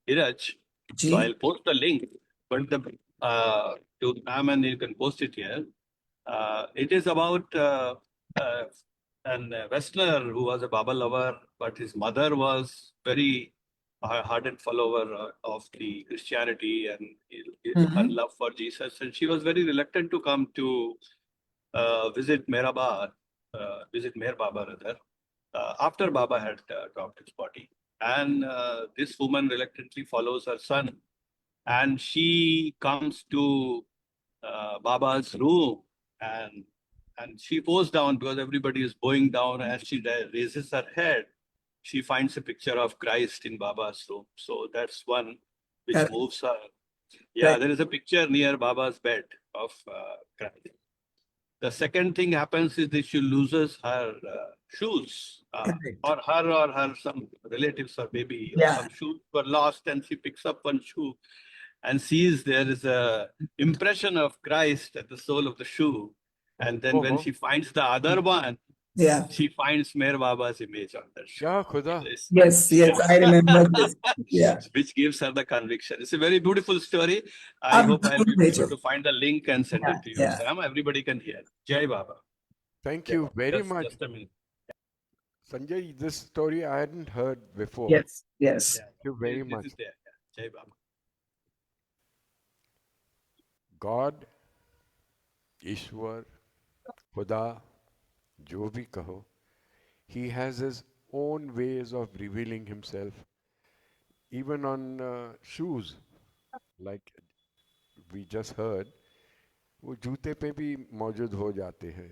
Iraj. जी। So I'll post the link, but the to and you can post it here. It is about an Westerner who was a Baba lover, but his mother was very ardent follower of the Christianity and her love for Jesus, and she was very reluctant to come to visit Meher Baba rather, after Baba had dropped his body. And this woman reluctantly follows her son, and she comes to Baba's room, and she goes down because everybody is bowing down. As she raises her head, she finds a picture of Christ in Baba's room. So that's one which Correct. moves her. Yeah, Right. there is a picture near Baba's bed of Christ. The second thing happens is that she loses her shoes, Correct. or her some relatives or maybe Yeah. some shoes were lost, and she picks up one shoe and sees there is a impression of Christ at the sole of the shoe. And then when Oh, she finds the other one, Yeah. she finds Meher Baba's image on that shoe. kya khuda? Yes. Yes. I remember this. Yeah. Which gives her the conviction. It's a very beautiful story. I अब hope I'll जरूर be able भेजो. to find the link and send Yeah. it to you, Yeah. Sam. Everybody can hear. Jai Baba. Thank Jai you Baba. very much. Just a minute. Sanjay, this story I hadn't heard before. Yes. Yes. Yeah. Thank you very This much. is there. Yeah. Jai Baba. God, Ishwar, Khuda, जो भी कहो, he has his own ways of revealing himself, even on shoes, like we just heard. वो जूते पे भी मौजूद हो जाते हैं.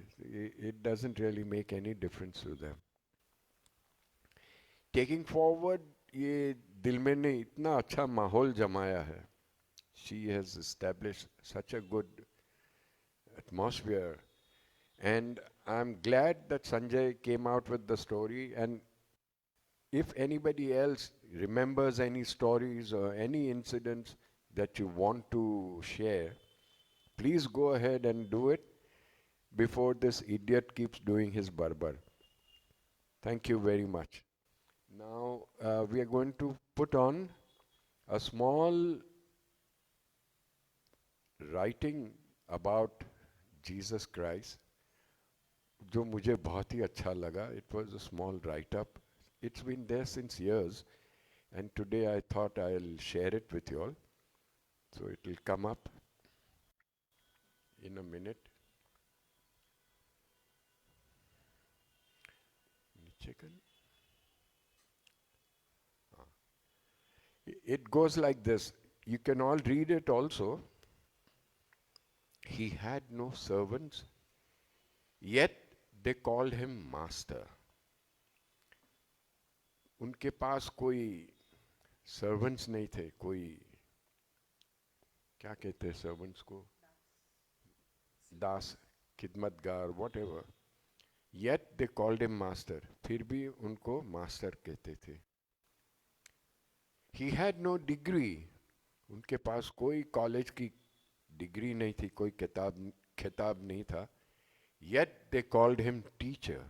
It doesn't really make any difference to them. Taking forward, ये दिल में ने इतना अच्छा माहौल जमाया है. She has established such a good atmosphere, and I'm glad that Sanjay came out with the story. And if anybody else remembers any stories or any incidents that you want to share, please go ahead and do it before this idiot keeps doing his barbar. Thank you very much. Now we are going to put on a small writing about Jesus Christ, जो मुझे बहुत ही अच्छा लगा. It was a small write-up. It's been there since years, and today I thought I'll share it with you all. So it will come up in a minute. Chicken. It goes like this. You can all read it also. He had no servants, yet they called him master. उनके पास कोई servants नहीं थे, कोई क्या कहते हैं servants को, दास, खिदमतगार, whatever. Yet they called him master. फिर भी उनको master कहते थे. He had no degree. उनके पास कोई कॉलेज की डिग्री नहीं थी, कोई खिताब नहीं था. Yet they called him teacher.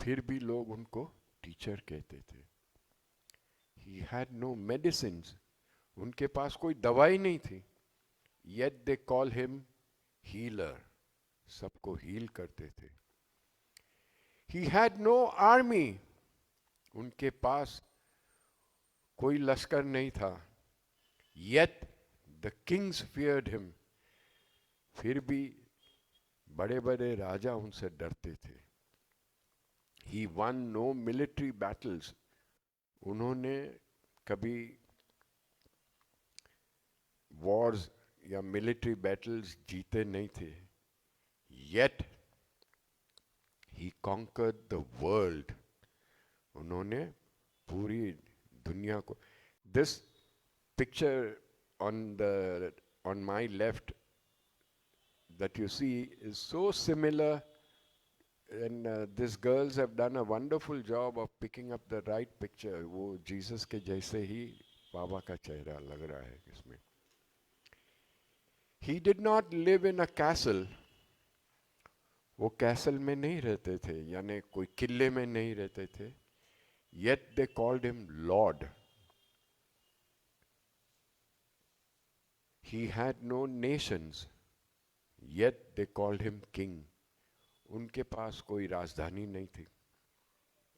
फिर भी लोग उनको टीचर कहते थे. He had no medicines. उनके पास कोई दवाई नहीं थी. Yet they call him healer. सबको हील करते थे. He had no army. उनके पास कोई लश्कर नहीं था. Yet the kings feared him. फिर भी बड़े बड़े राजा उनसे डरते थे. He won no military battles. उन्होंने कभी wars या military battles जीते नहीं थे. Yet he conquered the world. उन्होंने पूरी दुनिया को. This picture on my left that you see is so similar, and these girls have done a wonderful job of picking up the right picture. वो Jesus के जैसे ही बाबा का चेहरा लग रहा है इसमें. He did not live in a castle. वो कैसल में नहीं रहते थे, यानी कोई किले में नहीं रहते थे. Yet they called him Lord. He had no nations. Yet they called him king. उनके पास कोई राजधानी नहीं थी,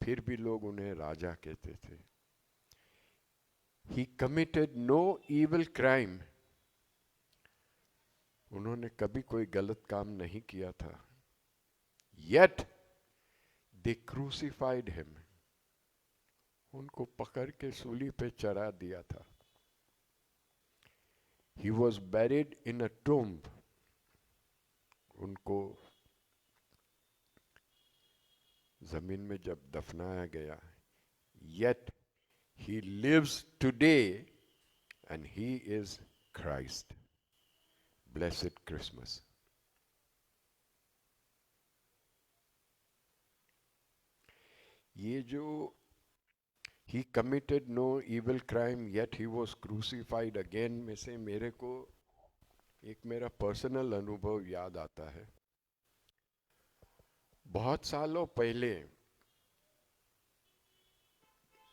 फिर भी लोग उन्हें राजा कहते थे. He committed no evil crime. उन्होंने कभी कोई गलत काम नहीं किया था. Yet they crucified him. उनको पकड़ के सूली पे चढ़ा दिया था. He was buried in a tomb. उनको जमीन में जब दफनाया गया. Yet he lives today and he is Christ. Blessed Christmas. ये जो he committed no evil crime yet he was crucified again में से मेरे को एक मेरा पर्सनल अनुभव याद आता है. बहुत सालों पहले,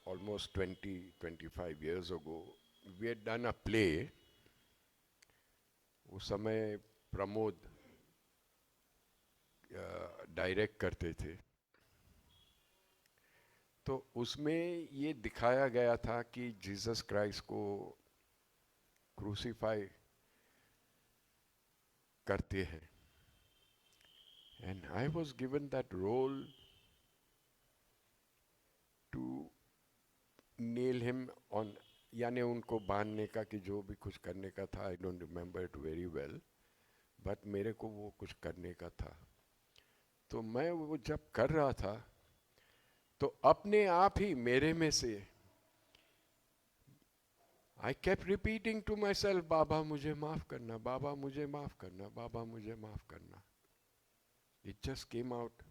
almost 25 years ago, we had done a play. उस समय प्रमोद डायरेक्ट करते थे. तो उसमें ये दिखाया गया था कि जीसस क्राइस्ट को क्रूसीफाई करते हैं. And I was given that role to nail him on, यानी उनको बांधने का, कि जो भी कुछ करने का था. आई don't remember it very well, but मेरे को वो कुछ करने का था. तो मैं वो जब कर रहा था तो अपने आप ही मेरे में से I kept repeating to myself, Baba मुझे माफ करना, बाबा मुझे माफ करना, बाबा मुझे माफ करना. It just came out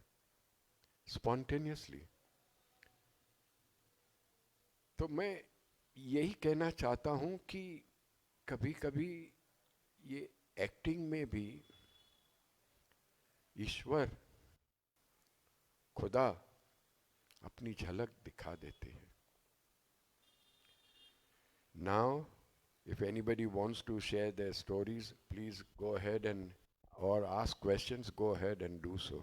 spontaneously. तो मैं यही कहना चाहता हूं कि कभी कभी ये एक्टिंग में भी ईश्वर, खुदा अपनी झलक दिखा देते हैं. Now, if anybody wants to share their stories, please go ahead and, or ask questions, go ahead and do so.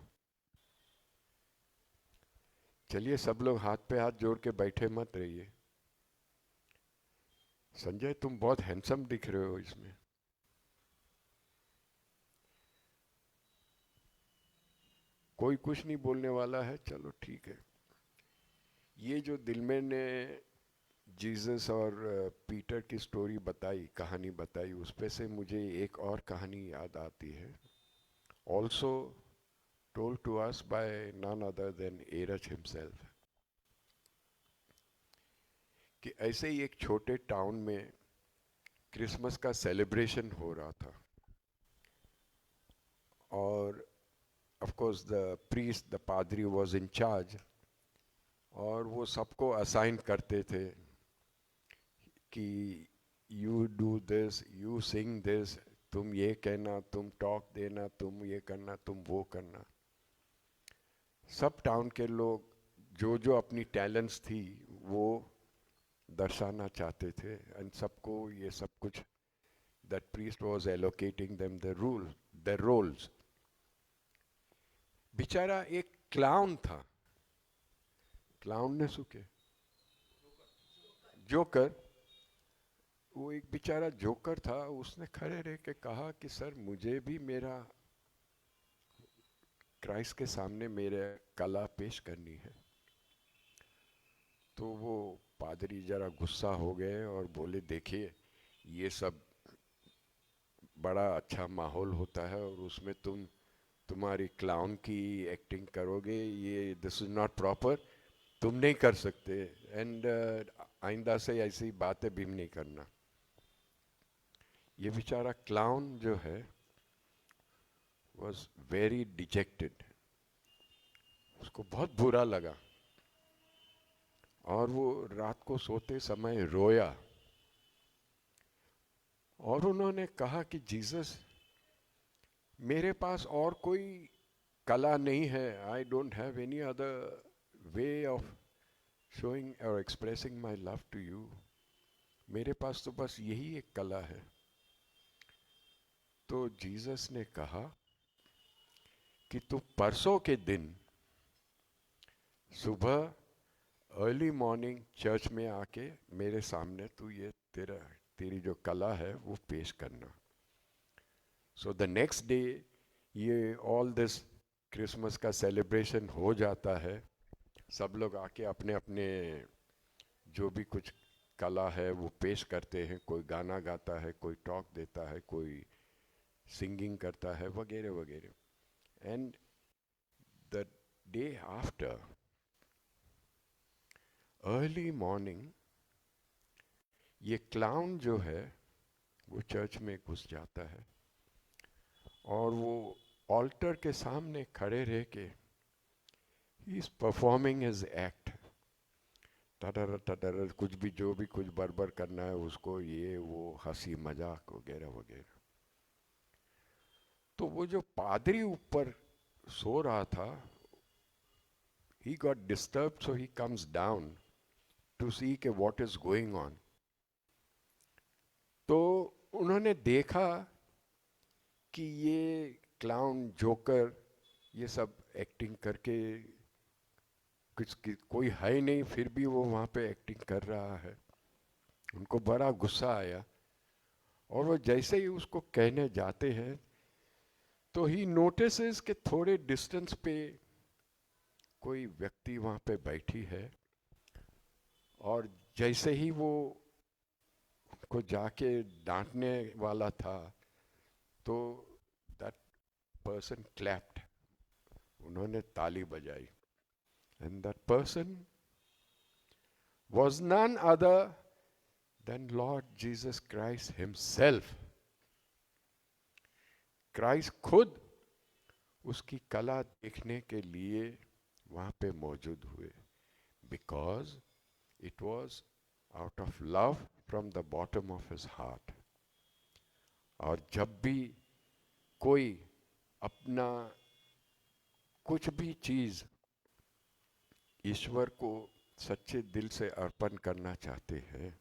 चलिए सब लोग हाथ पे हाथ जोड़ के बैठे मत रहिए. संजय तुम बहुत हैंडसम दिख रहे हो इसमें. कोई कुछ नहीं बोलने वाला है, चलो ठीक है. ये जो दिल में ने जीसस और पीटर की स्टोरी बताई, कहानी बताई, उस पे से मुझे एक और कहानी याद आती है. Also told to us by none other than Eruch himself. कि ऐसे ही एक छोटे टाउन में क्रिसमस का सेलिब्रेशन हो रहा था. और of course the priest, the पादरी वाज इन चार्ज. और वो सबको असाइन करते थे कि you do this, you sing this, तुम ये कहना, तुम टॉक देना, तुम ये करना, तुम वो करना. सब टाउन के लोग जो जो अपनी टैलेंट्स थी वो दर्शाना चाहते थे. एंड सबको ये सब कुछ, that priest was allocating them the roles. बेचारा एक क्लाउन था. क्लाउन ने सुके जोकर, वो एक बेचारा जोकर था. उसने खड़े रह के कहा कि सर मुझे भी मेरा क्राइस्ट के सामने मेरे कला पेश करनी है. तो वो पादरी जरा गुस्सा हो गए और बोले देखिए ये सब बड़ा अच्छा माहौल होता है और उसमें तुम्हारी क्लाउन की एक्टिंग करोगे, ये दिस इज नॉट प्रॉपर, तुम नहीं कर सकते. एंड आइंदा से ऐसी बातें भी नहीं करना. ये बेचारा क्लाउन जो है was very dejected. उसको बहुत बुरा लगा और वो रात को सोते समय रोया. और उन्होंने कहा कि जीसस मेरे पास और कोई कला नहीं है. I don't have any other way of showing और expressing my love to you. मेरे पास तो बस यही एक कला है. तो जीसस ने कहा कि तू परसों के दिन सुबह अर्ली मॉर्निंग चर्च में आके मेरे सामने तू ये तेरी जो कला है वो पेश करना. सो द नेक्स्ट डे ये ऑल दिस क्रिसमस का सेलिब्रेशन हो जाता है. सब लोग आके अपने अपने जो भी कुछ कला है वो पेश करते हैं. कोई गाना गाता है, कोई टॉक देता है, कोई सिंगिंग करता है, वगैरह वगैरह. And the day after, early morning, ये क्लाउन जो है वो चर्च में घुस जाता है और वो ऑल्टर के सामने खड़े रह के he is performing his act, टटर टटर कुछ भी जो भी कुछ बरबर करना है उसको, ये वो हंसी मजाक वगैरह वगैरह। तो वो जो पादरी ऊपर सो रहा था, he got disturbed, so he comes down to see के what is going on। तो उन्होंने देखा कि ये क्लाउन जोकर ये सब एक्टिंग करके कोई है ही नहीं, फिर भी वो वहाँ पे एक्टिंग कर रहा है। उनको बड़ा गुस्सा आया और वो जैसे ही उसको कहने जाते हैं तो ही नोटिसेस कि थोड़े डिस्टेंस पे कोई व्यक्ति वहाँ पे बैठी है, और जैसे ही वो को जाके डांटने वाला था तो दैट पर्सन क्लैप्ड, उन्होंने ताली बजाई, and that person was none other than Lord Jesus Christ himself। Christ खुद उसकी कला देखने के लिए वहाँ पे मौजूद हुए, because it was out of love from the bottom of his heart. और जब भी कोई अपना कुछ भी चीज ईश्वर को सच्चे दिल से अर्पण करना चाहते हैं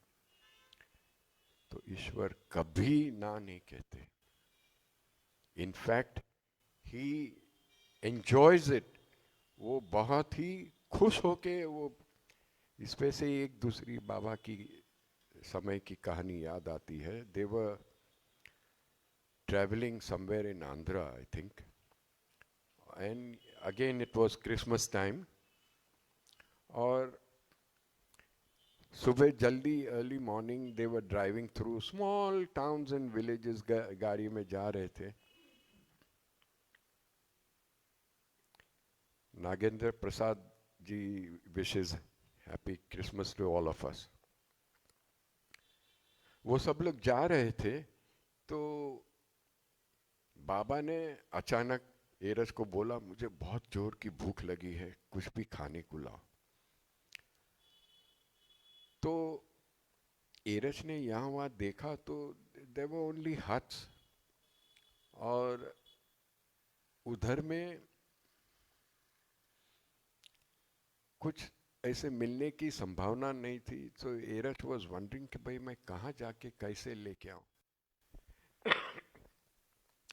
तो ईश्वर कभी ना नहीं कहते। इनफैक्ट ही एंजॉयज इट, वो बहुत ही खुश होके वो। इस पे से एक दूसरी बाबा की समय की कहानी याद आती है। They were travelling somewhere in Andhra I think, and again it was Christmas time, और सुबह जल्दी early morning they were driving through small towns and villages, गाड़ी में जा रहे थे। Nagendra Prasad ji wishes happy Christmas to all of us. वो सब लोग जा रहे थे तो बाबा ने अचानक एरज को बोला, मुझे बहुत जोर की भूख लगी है, कुछ भी खाने को लाओ। तो एरज ने यहाँ वहाँ देखा तो देयर वर ओनली हट्स, और उधर में कुछ ऐसे मिलने की संभावना नहीं थी। तो एरज वाज वंडरिंग कि भाई मैं कहाँ जाके कैसे लेके आऊं।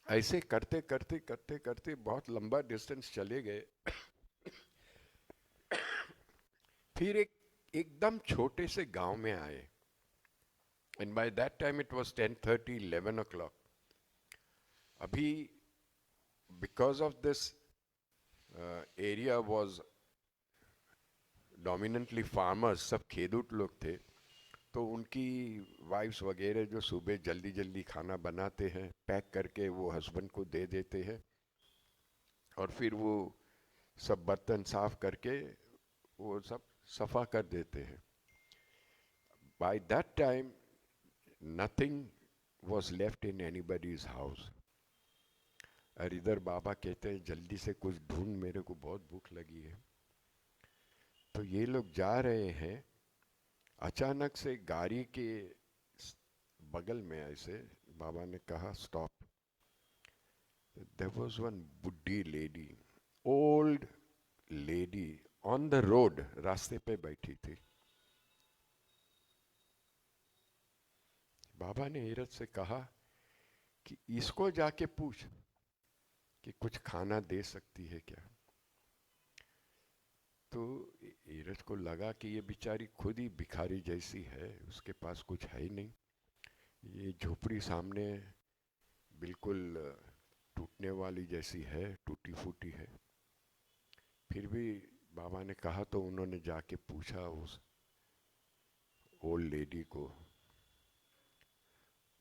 ऐसे करते करते करते करते बहुत लंबा डिस्टेंस चले गए। फिर एकदम छोटे से गांव में आए, and by that time it was 10:30 11 o'clock। अभी because of this area was dominantly farmers, सब खेदूत लोग थे, तो उनकी वाइफ्स वगैरह जो सुबह जल्दी जल्दी खाना बनाते हैं, पैक करके वो हस्बैंड को दे देते हैं, और फिर वो सब बर्तन साफ करके वो सब सफा कर देते हैं। By that time nothing was left in anybody's house. और इधर बाबा कहते हैं जल्दी से कुछ ढूंढ, मेरे को बहुत भूख लगी है। तो ये लोग जा रहे हैं, अचानक से गाड़ी के बगल में ऐसे बाबा ने कहा स्टॉप। देयर वाज वन बुड्ढी lady, old lady on the road, रास्ते पे बैठी थी। बाबा ने हीरत से कहा कि इसको जाके पूछ कि कुछ खाना दे सकती है क्या। तो हीरत को लगा कि ये बेचारी खुद ही भिखारी जैसी है, उसके पास कुछ है ही नहीं, ये झोपड़ी सामने बिल्कुल टूटने वाली जैसी है, टूटी फूटी है। फिर भी बाबा ने कहा तो उन्होंने जाके पूछा उस ओल्ड लेडी को,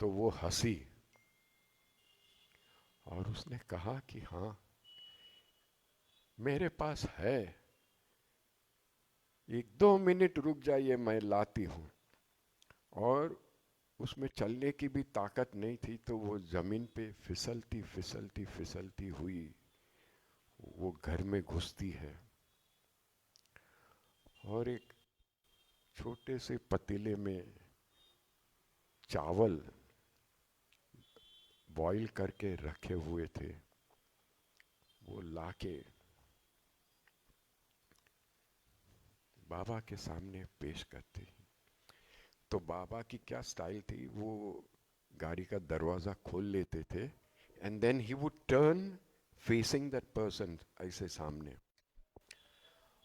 तो वो हंसी और उसने कहा कि हाँ मेरे पास है, 1-2 मिनट रुक जाइए मैं लाती हूँ। और उसमें चलने की भी ताकत नहीं थी, तो वो ज़मीन पे फिसलती फिसलती फिसलती हुई वो घर में घुसती है और एक छोटे से पतीले में चावल बॉईल करके रखे हुए थे, वो लाके बाबा के सामने पेश करती। तो बाबा की क्या स्टाइल थी, वो गाड़ी का दरवाज़ा खोल लेते थे and then he would turn facing that person, ऐसे सामने,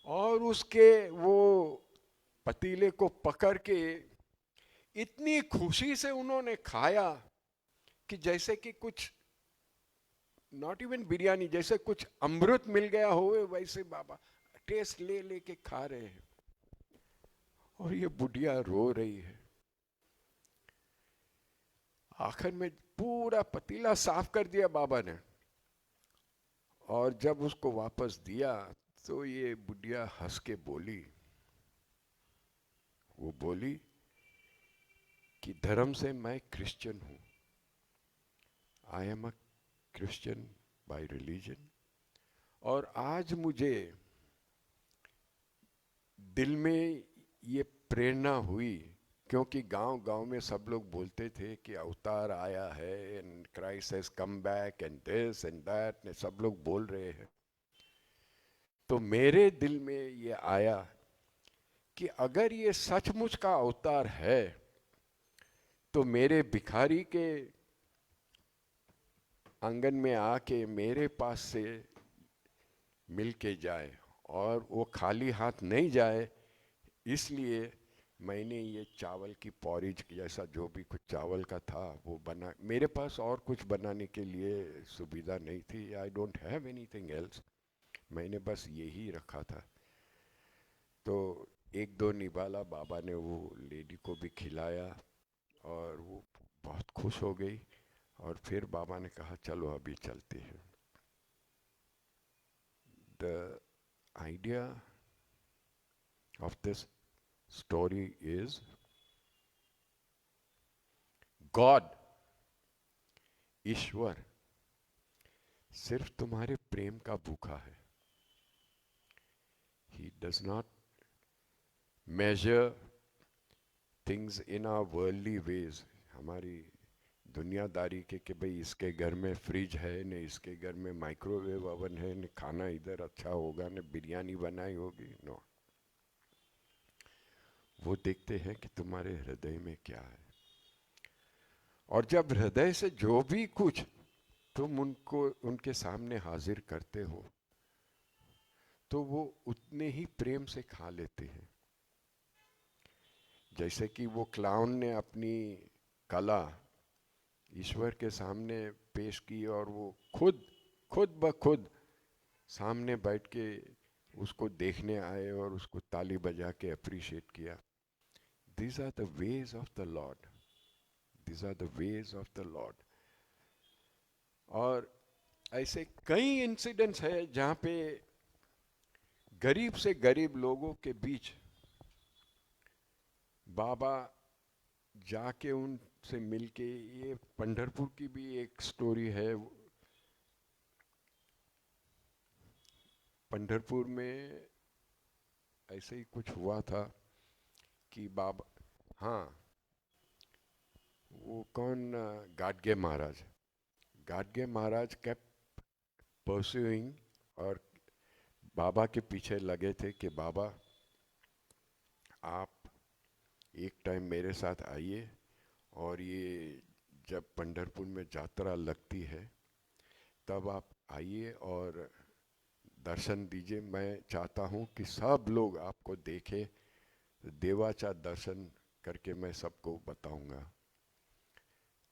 और उसके वो पतीले को पकड़ के इतनी खुशी से उन्होंने खाया कि जैसे कि कुछ, नॉट इवन बिरयानी, जैसे कुछ अमृत मिल गया हो, वैसे बाबा टेस्ट ले लेके खा रहे हैं और ये बुढ़िया रो रही है। आखिर में पूरा पतीला साफ कर दिया बाबा ने, और जब उसको वापस दिया तो ये बुढ़िया हंस के बोली, वो बोली कि धर्म से मैं क्रिश्चियन हूं, I am a Christian bye religion. और आज मुझे दिल में ये प्रेरणा हुई, क्योंकि गांव-गांव में सब लोग बोलते थे कि अवतार आया है and Christ has come back and this and that, ने सब लोग बोल रहे हैं। तो मेरे दिल में ये आया कि अगर ये सचमुच का अवतार है तो मेरे भिखारी के आंगन में आके मेरे पास से मिल के जाए और वो खाली हाथ नहीं जाए, इसलिए मैंने ये चावल की पॉरिज जैसा जो भी कुछ चावल का था वो बना। मेरे पास और कुछ बनाने के लिए सुविधा नहीं थी, आई डोंट हैव एनीथिंग एल्स, मैंने बस यही रखा था। तो एक दो निवाला बाबा ने वो लेडी को भी खिलाया और वो बहुत खुश हो गई, और फिर बाबा ने कहा चलो अभी चलते हैं। The idea of this story is God, ईश्वर सिर्फ तुम्हारे प्रेम का भूखा है। He does not measure things in our worldly ways, हमारी दुनियादारी के कि भाई इसके घर में फ्रिज है न, इसके घर में माइक्रोवेव ओवन है न, खाना इधर अच्छा होगा न, बिरयानी बनाई होगी, नो। वो देखते हैं कि तुम्हारे हृदय में क्या है, और जब हृदय से जो भी कुछ तुम उनको उनके सामने हाजिर करते हो तो वो उतने ही प्रेम से खा लेते हैं। जैसे कि वो क्लाउन ने अपनी कला ईश्वर के सामने पेश की और वो खुद ब खुद सामने बैठ के उसको देखने आए और उसको ताली बजा के अप्रिशिएट किया। These are the ways of the Lord. These are the ways of the Lord. और ऐसे कई इंसिडेंट्स है जहाँ पे गरीब से गरीब लोगों के बीच बाबा जाके उनसे मिलके, ये पंढरपुर की भी एक स्टोरी है। पंढरपुर में ऐसे ही कुछ हुआ था कि बाबा, हाँ, वो कौन, गाडगे महाराज, गाडगे महाराज केप्ट परस्यूइंग और बाबा के पीछे लगे थे कि बाबा आप एक टाइम मेरे साथ आइए, और ये जब पंढरपुर में यात्रा लगती है तब आप आइए और दर्शन दीजिए। मैं चाहता हूँ कि सब लोग आपको देखें, देवाचा दर्शन करके मैं सबको बताऊंगा।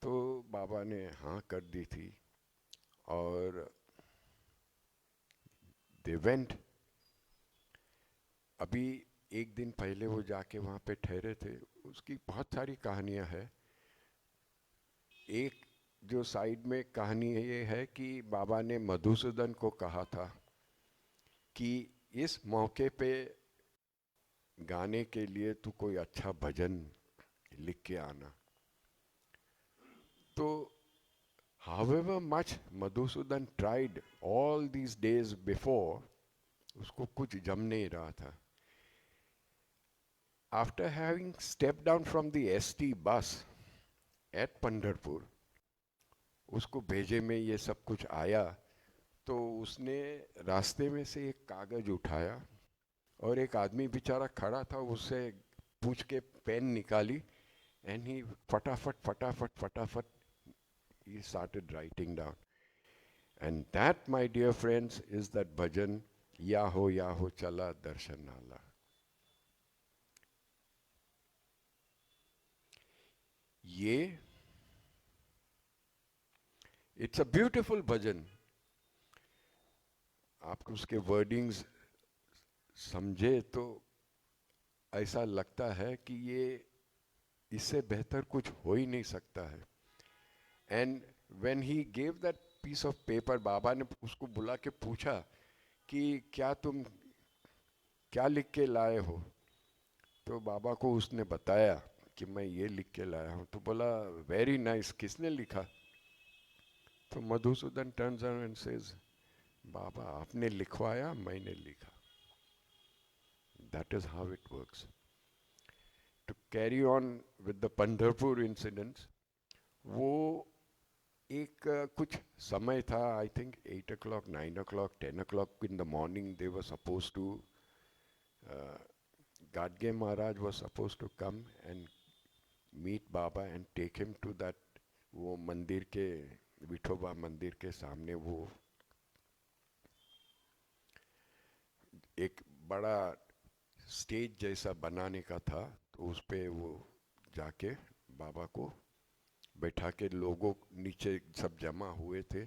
तो बाबा ने हाँ कर दी थी और दे वेंट। अभी एक दिन पहले वो जाके वहाँ पे ठहरे थे, उसकी बहुत सारी कहानियाँ हैं। एक जो साइड में कहानी ये है कि बाबा ने मधुसूदन को कहा था कि इस मौके पे गाने के लिए तू कोई अच्छा भजन लिख के आना। तो however much Madhusudan tried all these days before, उसको कुछ जम नहीं रहा था. After having stepped down from the ST bus at Pandharpur, उसको भेजे में ये सब कुछ आया, तो उसने रास्ते में से एक कागज उठाया और एक आदमी बेचारा खड़ा था, उससे पूछ के पेन निकाली, and he फटाफट he started writing down. And that, my dear friends, is that bhajan, yaho chala darshan nala. Ye, it's a beautiful bhajan. आप उसके वर्डिंग्स समझे तो ऐसा लगता है कि ये इससे बेहतर कुछ हो ही नहीं सकता है. And when he gave that piece of paper, बाबा ने उसको बुला के पूछा कि क्या तुम क्या लिख के लाए हो. तो बाबा को उसने बताया कि मैं ये लिख के लाया हूँ. तो बोला वेरी नाइस, किसने लिखा. तो Madhusudan turns around and says, Baba आपने लिखवाया, मैंने लिखा. That is how it works. To carry on with the Pandharpur incidents, वो एक कुछ समय था, I think 8 o'clock, 9 o'clock, 10 o'clock in the morning, they were supposed to, Gadge Maharaj was supposed to come and meet Baba and take him to that, वो मंदिर के, विठोबा मंदिर के सामने वो एक बड़ा स्टेज जैसा बनाने का था. तो उस पे वो जाके बाबा को बैठा के, लोगों नीचे सब जमा हुए थे,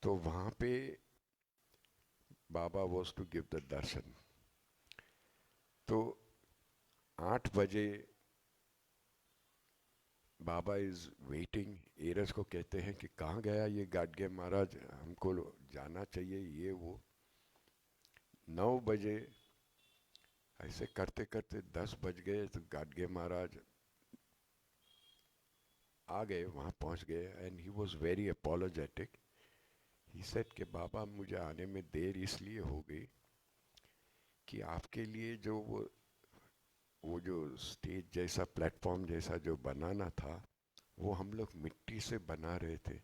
तो वहाँ पे बाबा was to give the दर्शन. तो 8 बजे बाबा इज वेटिंग. एरज को कहते हैं कि कहाँ गया ये गाडगे महाराज, हमको जाना चाहिए, ये वो. 9 बजे ऐसे करते करते 10 बज गए, तो गाडगे महाराज आ गए, वहाँ पहुँच गए. And he was very apologetic. He said कि बाबा मुझे आने में देर इसलिए हो गई कि आपके लिए जो वो जो स्टेज जैसा, प्लेटफॉर्म जैसा जो बनाना था, वो हम लोग मिट्टी से बना रहे थे,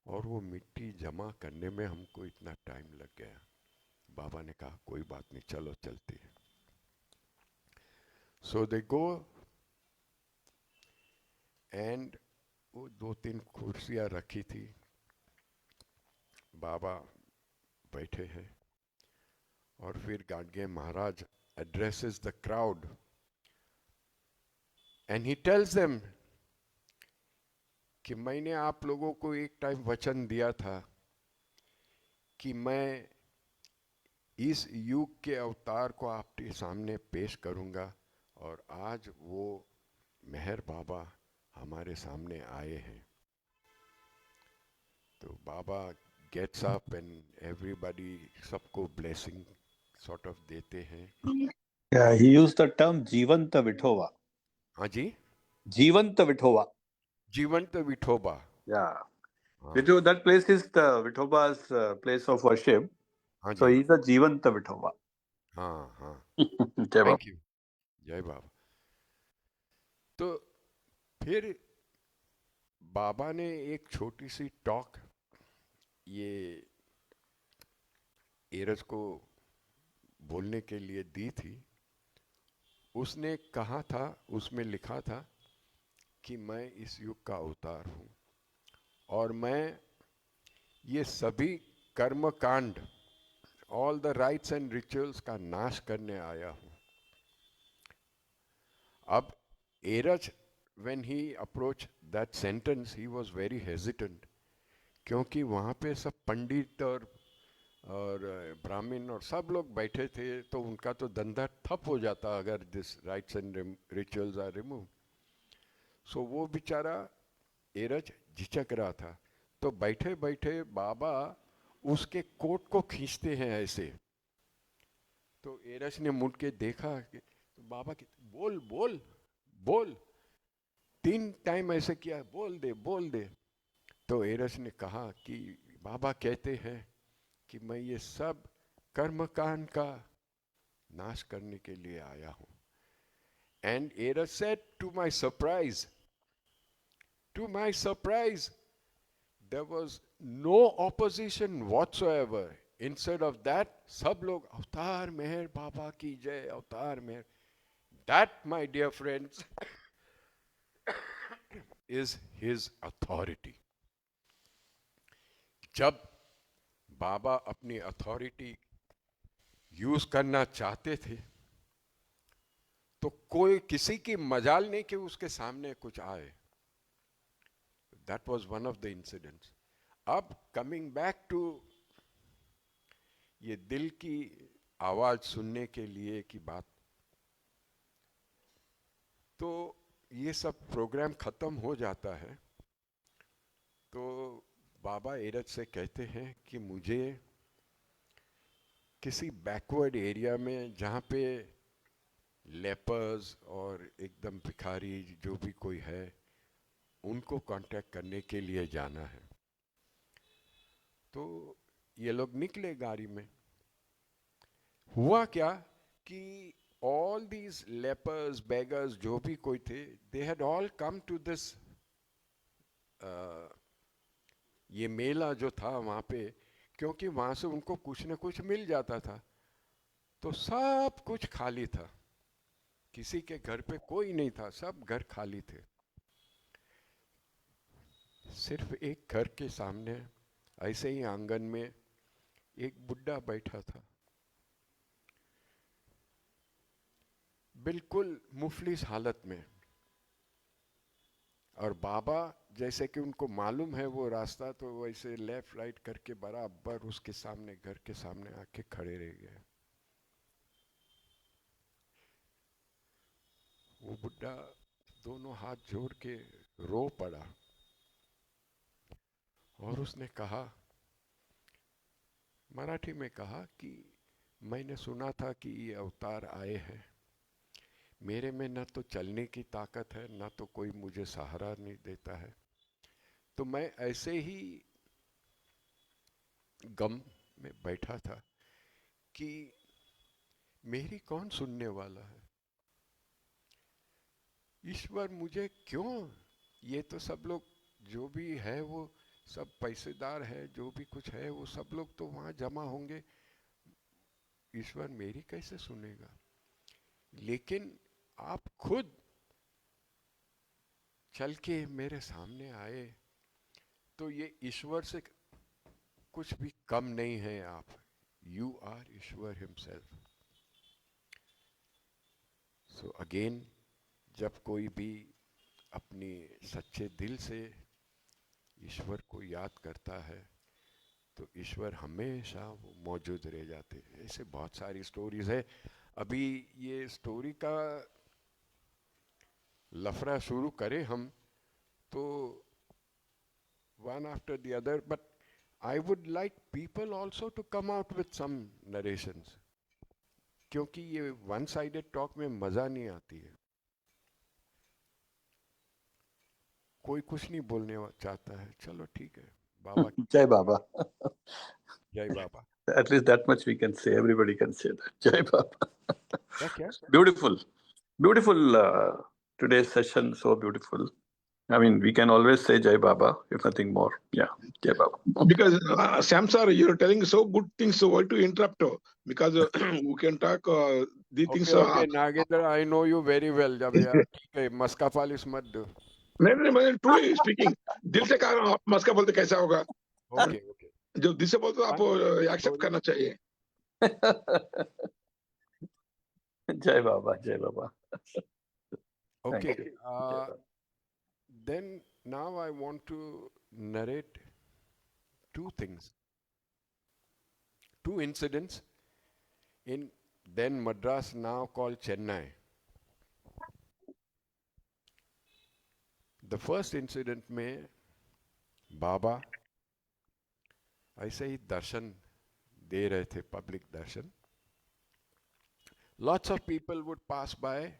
और वो मिट्टी जमा करने में हमको इतना टाइम लग गया. बाबा ने कहा कोई बात नहीं, चलो चलते हैं. सो दे गो, एंड वो 2-3 कुर्सियाँ रखी थी, बाबा बैठे हैं, और फिर Gadge Maharaj addresses the crowd and he tells them कि मैंने आप लोगों को एक टाइम वचन दिया था कि मैं इस युग के अवतार को आपके सामने पेश करूंगा, और आज वो मेहर बाबा हमारे सामने आए हैं. तो बाबा गेट्स अप एंड एवरीबॉडी सबको ब्लेसिंग सॉर्ट ऑफ देते हैं. Yeah, he used the term Jivanta Vitova. हाँ जी, Jivanta Vitova. जीवंत विठोबा. Yeah. हाँ That place is the Vithoba's place of worship. हाँ So ji, he's a Jivanta Vitova. हाँ हाँ, जय बाबा. थैंक यू, जय बाबा. तो फिर बाबा ने एक छोटी सी टॉक ये एरज को बोलने के लिए दी थी. उसने कहा था, उसमें लिखा था कि मैं इस युग का अवतार हूँ, और मैं ये सभी कर्म कांड, all the rights and rituals का नाश करने आया हूँ. अब एरज, when he approached that sentence, he was very hesitant, क्योंकि वहाँ पे सब पंडित और ब्राह्मण और सब लोग बैठे थे, तो उनका तो धंधा ठप हो जाता अगर this rites and rituals are remove. So वो बेचारा एरज झिझक रहा था. तो बैठे बैठे बाबा उसके कोट को खींचते हैं ऐसे. तो एरज ने मुड़ के देखा कि बाबा बोल बोल बोल. 3 टाइम ऐसे किया, बोल दे बोल दे। तो एरस ने कहा कि बाबा कहते हैं कि मैं ये सब कर्मकांड का नाश करने के लिए आया हूं। And Eruch said, to my surprise, there was no opposition whatsoever. Instead of that, सब लोग अवतार मेहर बाबा की जय, अवतार मेहर. That, my dear friends, is his authority. जब बाबा अपनी अथॉरिटी यूज करना चाहते थे तो कोई किसी की मजाल नहीं कि उसके सामने कुछ आए. That was one of the incidents. अब coming back to ये दिल की आवाज सुनने के लिए की बात, तो ये सब प्रोग्राम खत्म हो जाता है तो बाबा एरज से कहते हैं कि मुझे किसी बैकवर्ड एरिया में जहाँ पे लेपर्स और एकदम भिखारी जो भी कोई है उनको कांटेक्ट करने के लिए जाना है. तो ये लोग निकले गाड़ी में. हुआ क्या कि all these lepers, beggars, जो भी कोई थे, they had all come to this ये मेला जो था वहाँ पे, क्योंकि वहाँ से उनको कुछ न कुछ मिल जाता था. तो सब कुछ खाली था, किसी के घर पे कोई नहीं था, सब घर खाली थे. सिर्फ एक घर के सामने ऐसे ही आंगन में एक बुड्ढा बैठा था, बिल्कुल मुफलिस हालत में. और बाबा जैसे कि उनको मालूम है वो रास्ता, तो वैसे लेफ्ट राइट करके बराबर उसके सामने, घर के सामने आके खड़े रह गए. वो बुड्ढा दोनों हाथ जोड़ के रो पड़ा और उसने कहा, मराठी में कहा कि मैंने सुना था कि ये अवतार आए हैं, मेरे में न तो चलने की ताकत है, न तो कोई मुझे सहारा नहीं देता है, तो मैं ऐसे ही गम में बैठा था कि मेरी कौन सुनने वाला है. ईश्वर मुझे क्यों, ये तो सब लोग जो भी है वो सब पैसेदार है, जो भी कुछ है वो सब लोग तो वहाँ जमा होंगे, ईश्वर मेरी कैसे सुनेगा. लेकिन आप खुद चल के मेरे सामने आए तो ये ईश्वर से कुछ भी कम नहीं है आप. यू आर ईश्वर हिमसेल्फ. सो अगेन, जब कोई भी अपनी सच्चे दिल से ईश्वर को याद करता है तो ईश्वर हमेशा वो मौजूद रह जाते हैं. ऐसे बहुत सारी स्टोरीज है. अभी ये स्टोरी का लफड़ा शुरू करें हम तो one after the other, but I would like people also to come out with some narrations, क्योंकि ये वन साइडेड टॉक में मजा नहीं आती है. कोई कुछ नहीं बोलने चाहता है, चलो ठीक है, बाबा Jai Baba. जय बाबा. At least that much we can say. Everybody can say that. Jai Baba. क्या क्या Beautiful. Beautiful today's session. So beautiful. I mean, we can always say Jai Baba, if nothing more. Yeah. Jai Baba. Because Sam sir, you're telling so good things, so why to interrupt? Because we can talk the things. Okay Nagendra, I know you very well. जब यार ठीक है, मस्का फालिस मत दो. नहीं मैं ट्रूली स्पीकिंग, दिल से कहा आप मस्का बोलते कैसा होगा. ओके ओके, जो दिल से बोलते आप एक्सेप्ट करना चाहिए. Jai Baba. Jai Baba. Thank okay. you. Jai Baba. Then now I want to narrate two things, two incidents in then Madras, now called Chennai. The first incident में बाबा ऐसे ही दर्शन दे रहे थे, public Darshan. Lots of people would pass by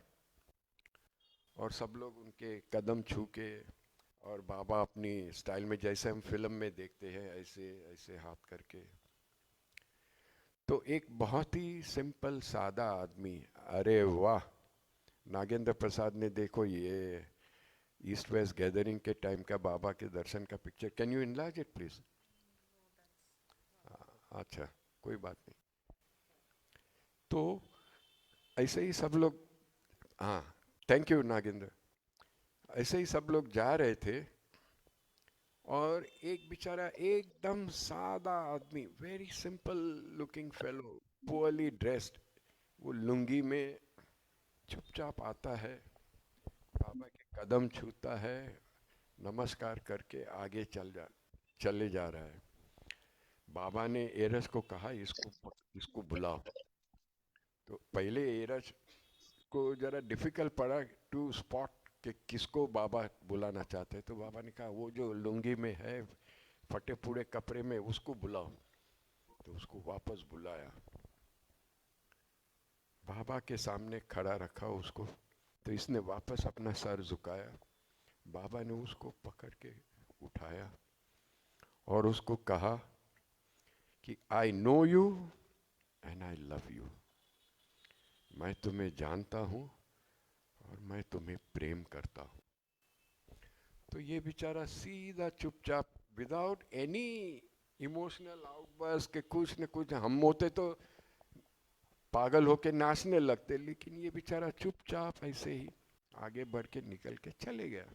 और सब लोग उनके कदम छू के, और बाबा अपनी स्टाइल में जैसे हम फिल्म में देखते हैं ऐसे ऐसे हाथ करके। तो एक बहुत ही सिंपल सादा आदमी, अरे वाह! नागेंद्र प्रसाद ने देखो ये ईस्ट वेस्ट गैदरिंग के टाइम का बाबा के दर्शन का picture, can you enlarge it please? अच्छा, कोई बात नहीं। तो ऐसे ही सब लोग, हाँ, थैंक यू नागेंद्र। ऐसे ही सब लोग जा रहे थे, और एक बेचारा एकदम सादा आदमी, very simple looking fellow, poorly dressed, वो लुंगी में चुपचाप आता है, बाबा के कदम छूता है, नमस्कार करके आगे चले जा रहा है। बाबा ने एरस को कहा, इसको बुलाओ। तो पहले एरस को जरा डिफिकल्ट पड़ा टू स्पॉट कि किसको बाबा बुलाना चाहते हैं। तो बाबा ने कहा वो जो लुंगी में है, फटे पूरे कपड़े में, उसको बुलाओ। तो उसको वापस बुलाया, बाबा के सामने खड़ा रखा उसको। तो इसने वापस अपना सर झुकाया, बाबा ने उसको पकड़ के उठाया और उसको कहा कि I know you and I love you, मैं तुम्हें जानता हूँ और मैं तुम्हें प्रेम करता हूँ। तो ये बेचारा सीधा चुपचाप, विदाउट एनी इमोशनल आउटबर्स्ट के कुछ न कुछ, हम होते तो पागल होके नाचने लगते, लेकिन ये बेचारा चुपचाप ऐसे ही आगे बढ़ के निकल के चले गया।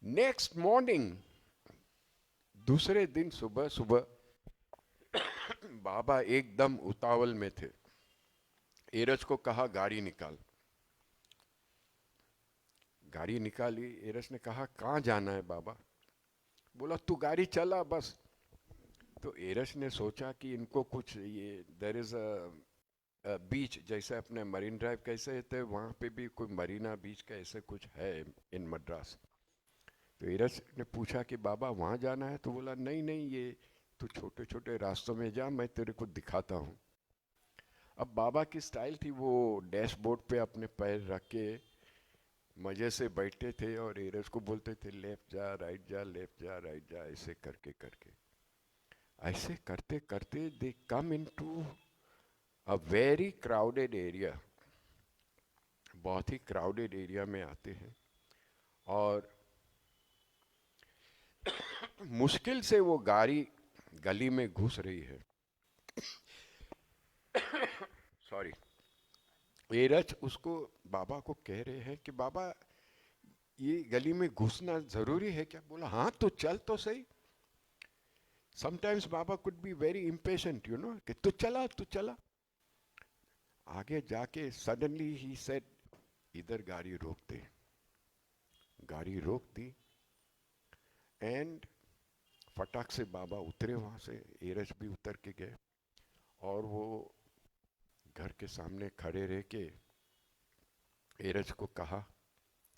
नेक्स्ट मॉर्निंग, दूसरे दिन सुबह सुबह बाबा एकदम उतावल में थे। एरज को कहा गाड़ी निकाल। गाड़ी निकाली। एरज ने कहा कहाँ जाना है बाबा? बोला तू गाड़ी चला बस। तो एरज ने सोचा कि इनको कुछ, ये देयर इज अ बीच, जैसे अपने मरीन ड्राइव कैसे थे, वहाँ पे भी कोई मरीना बीच का ऐसे कुछ है इन मद्रास। तो एरज ने पूछा कि बाबा वहाँ जाना है? तो बोला नहीं नहीं, ये तू छोटे छोटे रास्तों में जा, मैं तेरे को दिखाता हूँ। अब बाबा की स्टाइल थी, वो डैशबोर्ड पे अपने पैर रख के मजे से बैठे थे और एरज को बोलते थे लेफ्ट जा राइट जा, लेफ्ट जा राइट जा, ऐसे करके करके। ऐसे करते करते they come into a very crowded area, बहुत ही क्राउडेड एरिया में आते हैं, और मुश्किल से वो गाड़ी गली में घुस रही है। सॉरी। एरज उसको, बाबा को कह रहे हैं कि बाबा ये गली में घुसना जरूरी है क्या? बोला हाँ तो चल तो सही। Sometimes Baba could be very impatient, you know, कि तू चला तू चला। आगे जाके सडनली ही सेड इधर गाड़ी रोक दे। गाड़ी रोक दी, एंड फटाक से बाबा उतरे वहां से, एरज भी उतर के गए, और वो घर के सामने खड़े रह के एरज को कहा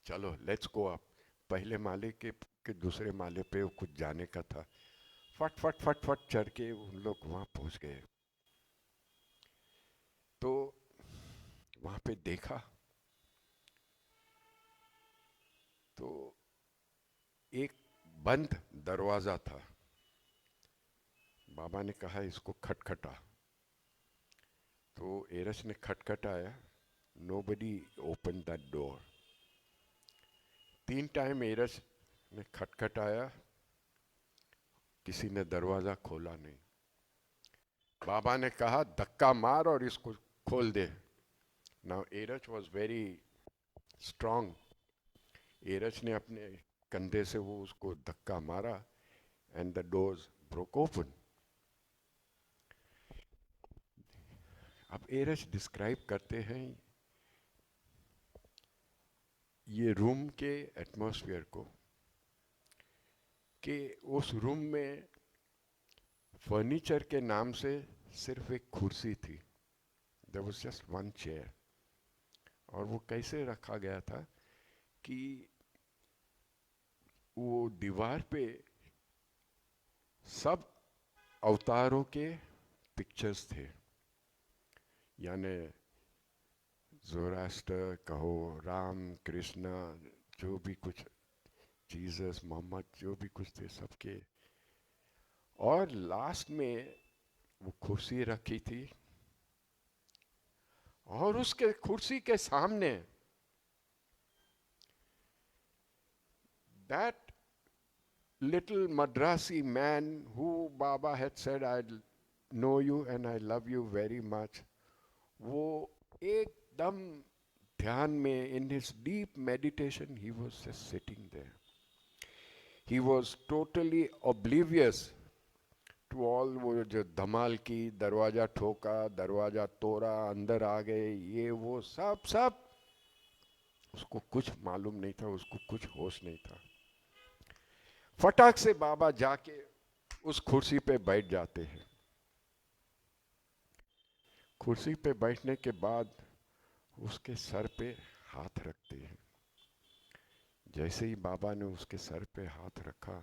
चलो लेट्स गो अप। पहले माले के दूसरे माले पे कुछ जाने का था। फट फट फट फट चढ़ के उन लोग वहां पहुंच गए। तो वहां पे देखा तो एक बंद दरवाजा था। बाबा ने कहा इसको खटखटा। तो एरस ने खटखटाया, nobody open that door. 3 time Eris ने खटखटाया, किसी ने दरवाजा खोला नहीं। बाबा ने कहा धक्का मार और इसको खोल दे। Now Eruch was very strong. Eruch ने अपने कंधे से वो उसको धक्का मारा, and the doors broke open. अब एरस डिस्क्राइब करते हैं ये रूम के एटमॉस्फेयर को, कि उस रूम में फर्नीचर के नाम से सिर्फ एक कुर्सी थी। There was just one chair, और वो कैसे रखा गया था कि वो दीवार पे सब अवतारों के पिक्चर्स थे, यानी जोरास्टर कहो, राम कृष्ण, जो भी कुछ, जीसस, मोहम्मद, जो भी कुछ थे सबके। और लास्ट में वो कुर्सी रखी थी, और उसके कुर्सी के सामने that little Madrasi man who Baba had said, I know you and I love you very much, वो एकदम ध्यान में, in his deep meditation, he was just sitting there. He was totally oblivious to all वो जो धमाल की, दरवाजा ठोका, दरवाजा तोड़ा, अंदर आ गए, ये वो सब सब उसको कुछ मालूम नहीं था, उसको कुछ होश नहीं था। फटाक से बाबा जाके उस कुर्सी पे बैठ जाते हैं। कुर्सी पे बैठने के बाद उसके सर पे हाथ रखते हैं। जैसे ही बाबा ने उसके सर पे हाथ रखा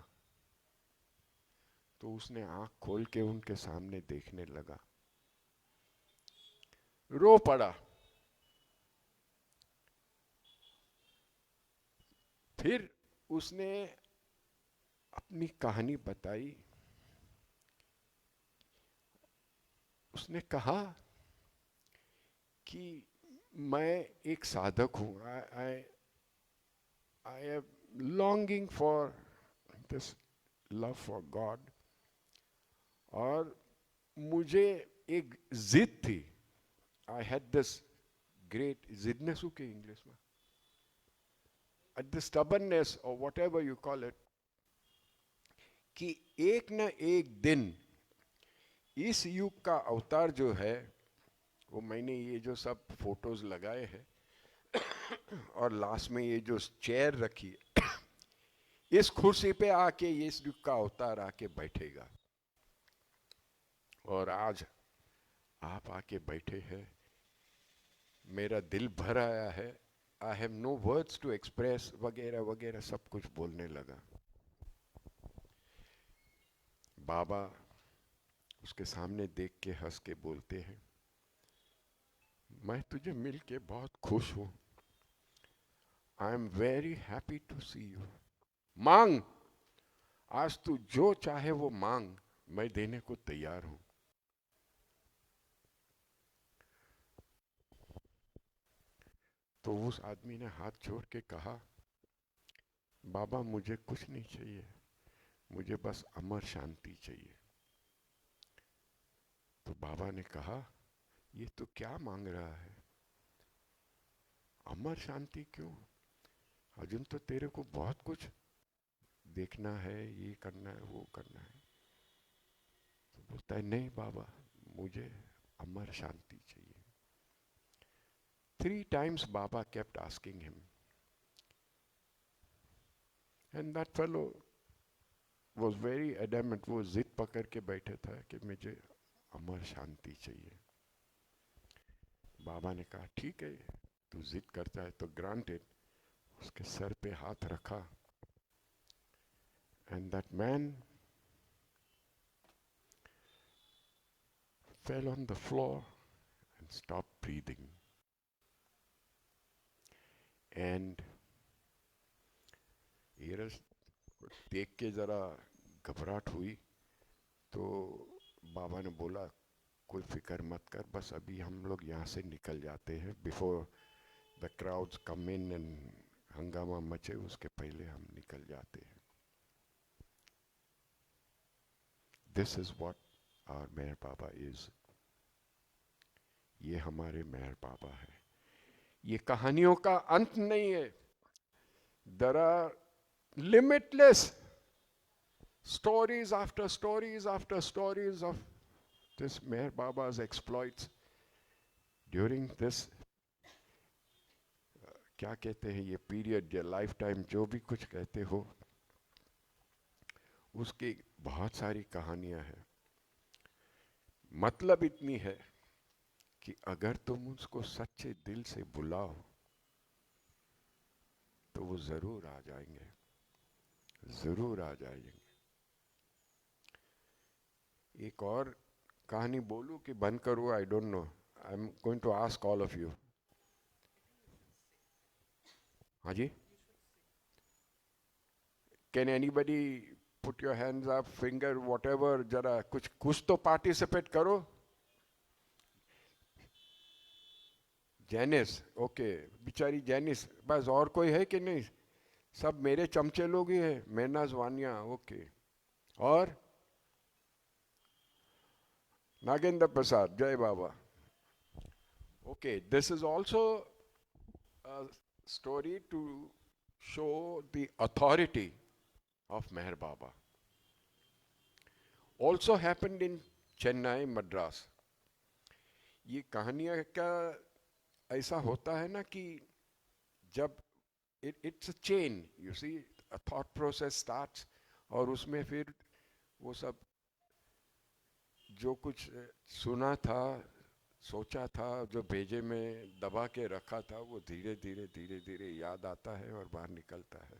तो उसने आंख खोल के उनके सामने देखने लगा, रो पड़ा। फिर उसने अपनी कहानी बताई। उसने कहा कि मैं एक साधक हूँ, I am longing for this love for God, और मुझे एक जिद थी। आई हैड दिस ग्रेट जिदनेस के इंग्लिश में, द स्टबर्ननेस और what ever you call it, कि एक न एक दिन इस युग का अवतार जो है, वो मैंने ये जो सब फोटोज लगाए हैं और लास्ट में ये जो चेयर रखी है, इस कुर्सी पे आके इस युग का अवतार आके बैठेगा। और आज आप आके बैठे हैं, मेरा दिल भर आया है, I have no words to express, वगैरह वगैरह सब कुछ बोलने लगा। बाबा उसके सामने देख के हंस के बोलते हैं, मैं तुझे मिल के बहुत खुश हूं, I am very happy to see you. मांग, आज तू जो चाहे वो मांग, मैं देने को तैयार हूं। तो उस आदमी ने हाथ जोड़ के कहा, बाबा मुझे कुछ नहीं चाहिए, मुझे बस अमर शांति चाहिए। तो बाबा ने कहा, ये तो क्या मांग रहा है, अमर शांति क्यों, अर्जुन तो तेरे को बहुत कुछ देखना है, ये करना है, वो करना है। तो बोलता है, नहीं बाबा, मुझे अमर शांति चाहिए। 3 times Baba kept asking him, and that fellow was very adamant, वो जिद पकड़ के बैठे था कि मुझे अमर शांति चाहिए। बाबा ने कहा, ठीक है, तू जिद करता है तो ग्रांटेड। उसके सर पे हाथ रखा, and that man fell on the floor and stopped breathing. And हीरज देख के जरा घबराहट हुई, तो बाबा ने बोला, कोई फिक्र मत कर, बस अभी हम लोग यहाँ से निकल जाते हैं, before the crowds come in and हंगामा मचे, उसके पहले हम निकल जाते हैं। This is what our Meher Baba is. ये हमारे मेहर बाबा है। ये कहानियों का अंत नहीं है। There are limitless stories after stories after stories of this Meher Baba's exploits during this क्या कहते हैं ये पीरियड या लाइफ टाइम, जो भी कुछ कहते हो, उसकी बहुत सारी कहानियां हैं। मतलब इतनी है कि अगर तुम उसको सच्चे दिल से बुलाओ तो वो जरूर आ जाएंगे, जरूर आ जाएंगे। एक और कहानी बोलूं कि बंद करूं, I don't know, I am going to ask all of you. हाँ जी, can anybody put your hands up, finger, whatever, जरा कुछ तो पार्टिसिपेट करो. जैनिस, ओके, बिचारी जैनिस, बस और कोई है कि नहीं? सब मेरे चमचे लोग ही है. मेहनाज वानिया, ओके. और Nagendra Prasad, Jai Baba. Okay, this is also a story to show the authority of Meher Baba. Also happened in Chennai, Madras. ये कहानियाँ का ऐसा होता है ना कि जब it's a chain, you see, a thought process starts, और उसमें फिर वो सब जो कुछ सुना था, सोचा था, जो भेजे में दबा के रखा था, वो धीरे धीरे धीरे धीरे याद आता है और बाहर निकलता है.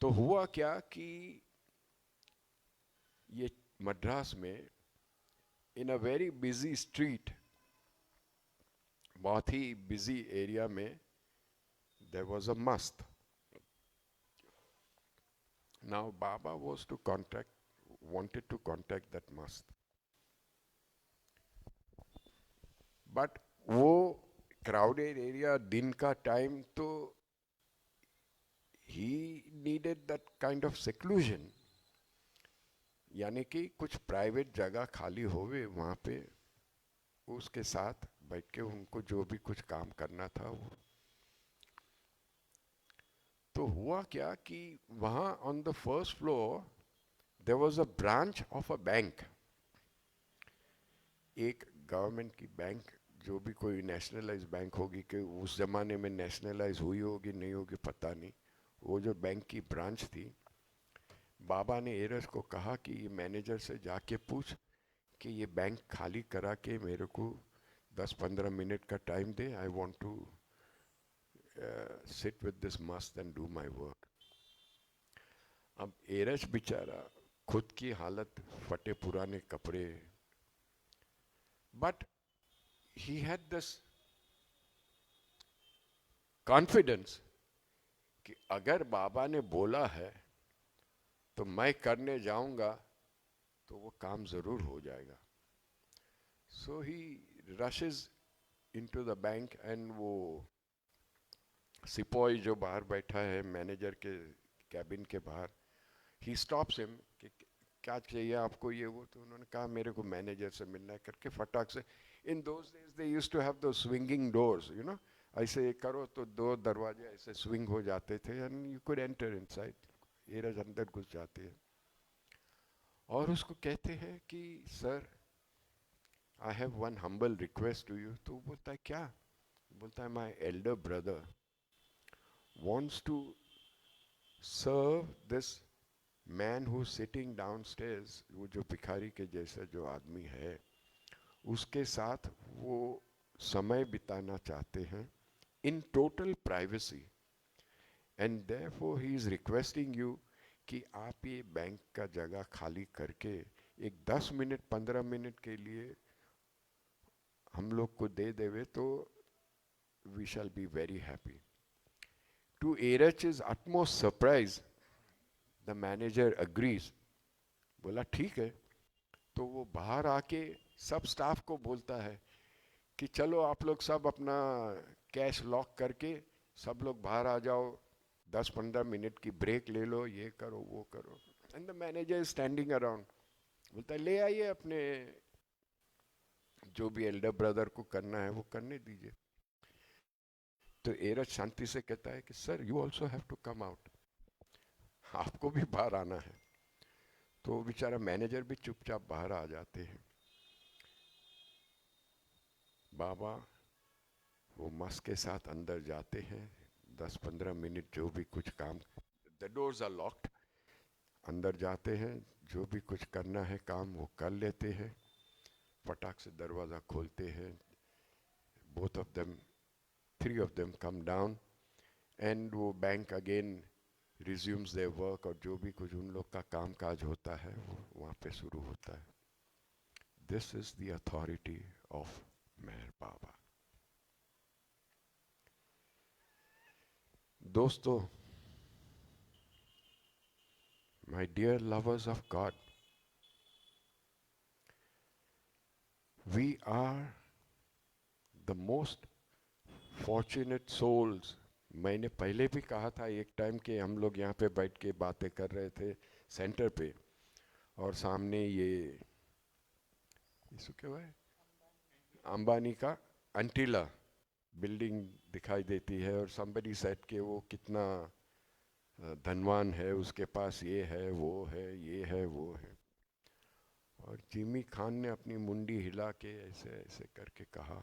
तो हुआ क्या कि ये मद्रास में in a very busy street, बहुत ही बिजी एरिया में, there was a mast. Now Baba was to contact, wanted to contact that mast, but वो क्राउडेड एरिया, दिन का टाइम, तो he needed that kind of seclusion, यानी कि कुछ प्राइवेट जगह खाली होवे, वहाँ पे उसके साथ बैठ के उनको जो भी कुछ काम करना था वो. तो हुआ क्या कि वहाँ on the first floor there was a branch of a bank. एक गवर्नमेंट की बैंक, जो भी कोई नेशनलाइज बैंक होगी, कि उस जमाने में नेशनलाइज हुई होगी नहीं होगी पता नहीं. वो जो बैंक की ब्रांच थी, बाबा ने एरस को कहा कि ये मैनेजर से जाके पूछ कि ये बैंक खाली करा के मेरे को 10-15 मिनट का टाइम दे. I want to sit with this mast and do my work. अब एरस बेचारा, खुद की हालत, फटे पुराने कपड़े, but he had this confidence कि अगर बाबा ने बोला है तो मैं करने जाऊंगा तो वो काम जरूर हो जाएगा. So he rushes into the bank, and वो सिपाही जो बाहर बैठा है मैनेजर के कैबिन के बाहर, ही स्टॉप्स हिम कि क्या चाहिए आपको, ये वो. तो उन्होंने कहा मेरे को मैनेजर से मिलना है करके फटाक से. In those days they used to have दो स्विंगिंग डोर्स, यू नो, ऐसे करो तो दो दरवाजे ऐसे स्विंग हो जाते थे, and you could enter inside. Eruch अंदर घुस जाते हैं और उसको कहते हैं कि sir, I have one humble request to you. तो बोलता है क्या? बोलता है my elder brother wants to serve this man who's sitting downstairs. वो जो भिखारी के जैसा जो आदमी है, उसके साथ वो समय बिताना चाहते हैं in total privacy, and therefore he is requesting you कि आप ये बैंक का जगह खाली करके एक 10 मिनट 15 मिनट के लिए हम लोग को दे देवे तो we shall be very happy. To Erach's utmost surprise, the manager agrees. बोला ठीक है. तो वो बाहर आके सब स्टाफ को बोलता है कि चलो आप लोग सब अपना कैश लॉक करके सब लोग बाहर आ जाओ, 10-15 मिनट की ब्रेक ले लो, ये करो वो करो. And the manager is standing around. बोलता है ले आइए अपने जो भी एल्डर ब्रदर को करना है वो करने दीजिए. तो एरज शांति से कहता है कि sir you also have to come out, आपको भी बाहर आना है. तो बेचारा मैनेजर भी चुपचाप बाहर आ जाते हैं. बाबा वो मस्त के साथ अंदर जाते हैं, 10-15 मिनट जो भी कुछ काम, द डोर्स आर लॉक्ड, अंदर जाते हैं, जो भी कुछ करना है काम वो कर लेते हैं, फटाक से दरवाज़ा खोलते हैं. Both of them, 3 of them come down, and वो bank again resumes their work, और जो भी कुछ उन लोग का काम काज होता है वो वहाँ पे शुरू होता है. This is the authority of Meher Baba. दोस्तों, my dear lovers of God, we are the most fortunate souls. मैंने पहले भी कहा था एक टाइम के हम लोग यहाँ पे बैठ के बातें कर रहे थे सेंटर पे, और सामने ये इसको क्या है, अंबानी का अंटिला बिल्डिंग दिखाई देती है, और somebody said कि वो कितना धनवान है, उसके पास ये है, वो है, ये है, वो है। और जिमी खान ने अपनी मुंडी हिला के ऐसे ऐसे करके कहा,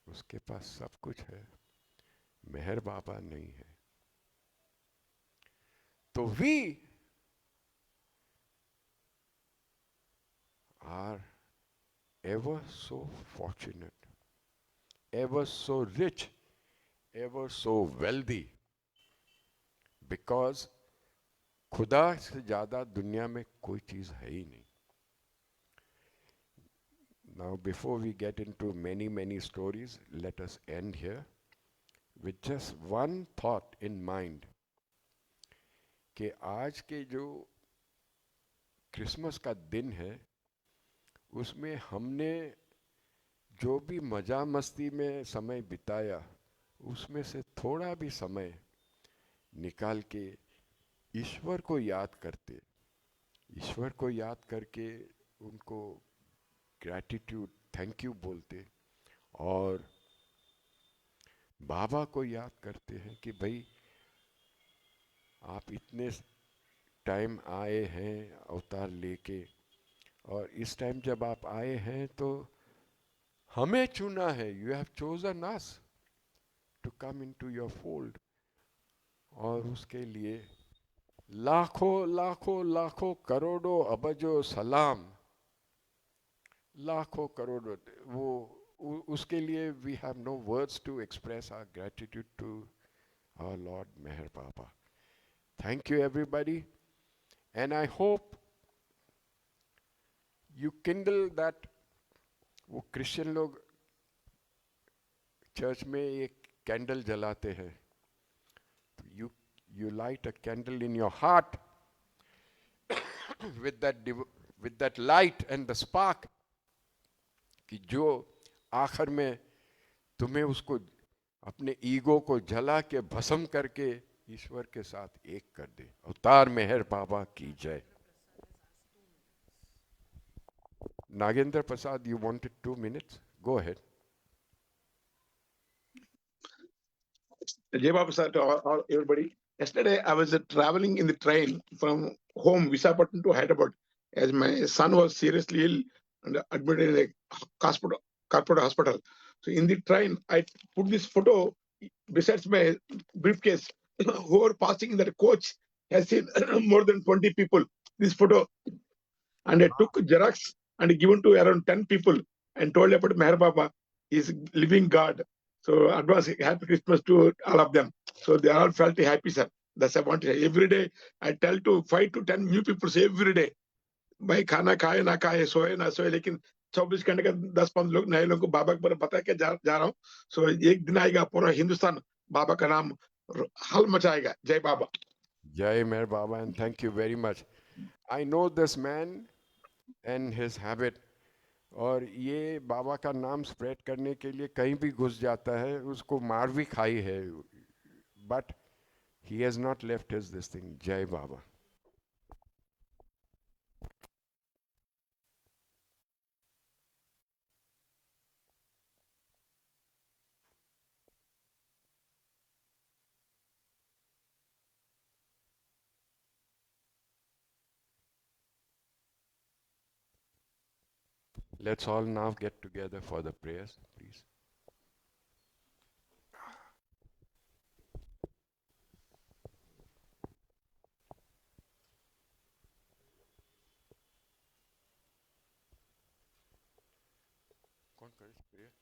उसके पास सब कुछ है, मेहर बाबा नहीं है। तो we are ever so fortunate, ever so rich, ever so wealthy, because खुदा से ज़्यादा दुनिया में कोई चीज़ है ही नहीं। Now, before we get into many stories, let us end here with just one thought in mind कि आज के जो क्रिसमस का दिन है, उसमें हमने जो भी मज़ा मस्ती में समय बिताया, उसमें से थोड़ा भी समय निकाल के ईश्वर को याद करते, ईश्वर को याद करके उनको ग्रैटिट्यूड, थैंक यू बोलते, और बाबा को याद करते हैं कि भाई आप इतने टाइम आए हैं अवतार लेके, और इस टाइम जब आप आए हैं तो हमें चुना है, you have chosen us to come into your fold, और उसके लिए लाखों लाखों लाखों करोड़ों अबजो सलाम, लाखों करोड़ों, वो उसके लिए we have no words to express our gratitude to our lord Meher Baba. Thank you everybody, and I hope you kindle that. वो क्रिश्चियन लोग चर्च में एक कैंडल जलाते हैं, you light a candle in your heart with that light and the spark, कि जो आखिर में तुम्हें उसको अपने ईगो को जला के भस्म करके ईश्वर के साथ एक कर दे। अवतार मेहर बाबा की जय। Nagendra Prasad, you wanted 2 minutes? Go ahead. Jai Baba sir, to all everybody. Yesterday, I was traveling in the train from home, Visakhapatnam to Hyderabad, as my son was seriously ill and admitted in a hospital, corporate hospital. So in the train, I put this photo besides my briefcase. Whoever passing in that coach has seen more than 20 people. This photo, and I took Xerox and given to around 10 people and told about Meher Baba is living God. So advance happy Christmas to all of them. So they all felt happy, sir. That's what I want to say. Every day I tell to 5 to 10 new people say every day. भाई खाना खाए ना खाए, सोए ना सोए, लेकिन 24 घंटे का 10-15 लोग नए लोगों को बाबा के बारे में पता है कि जा रहा हूँ। सो एक दिन आएगा पूरा हिंदुस्तान बाबा का नाम हल मचाएगा। जय बाबा। जय मेहर बाबा, and thank you very much. I know this man and his habit, और ये बाबा का नाम स्प्रेड करने के लिए कहीं भी घुस जाता है, उसको मार भी खाई है, but he has not left his this thing. जय बाबा। Let's all now get together for the prayers, please. कौन करे prayer?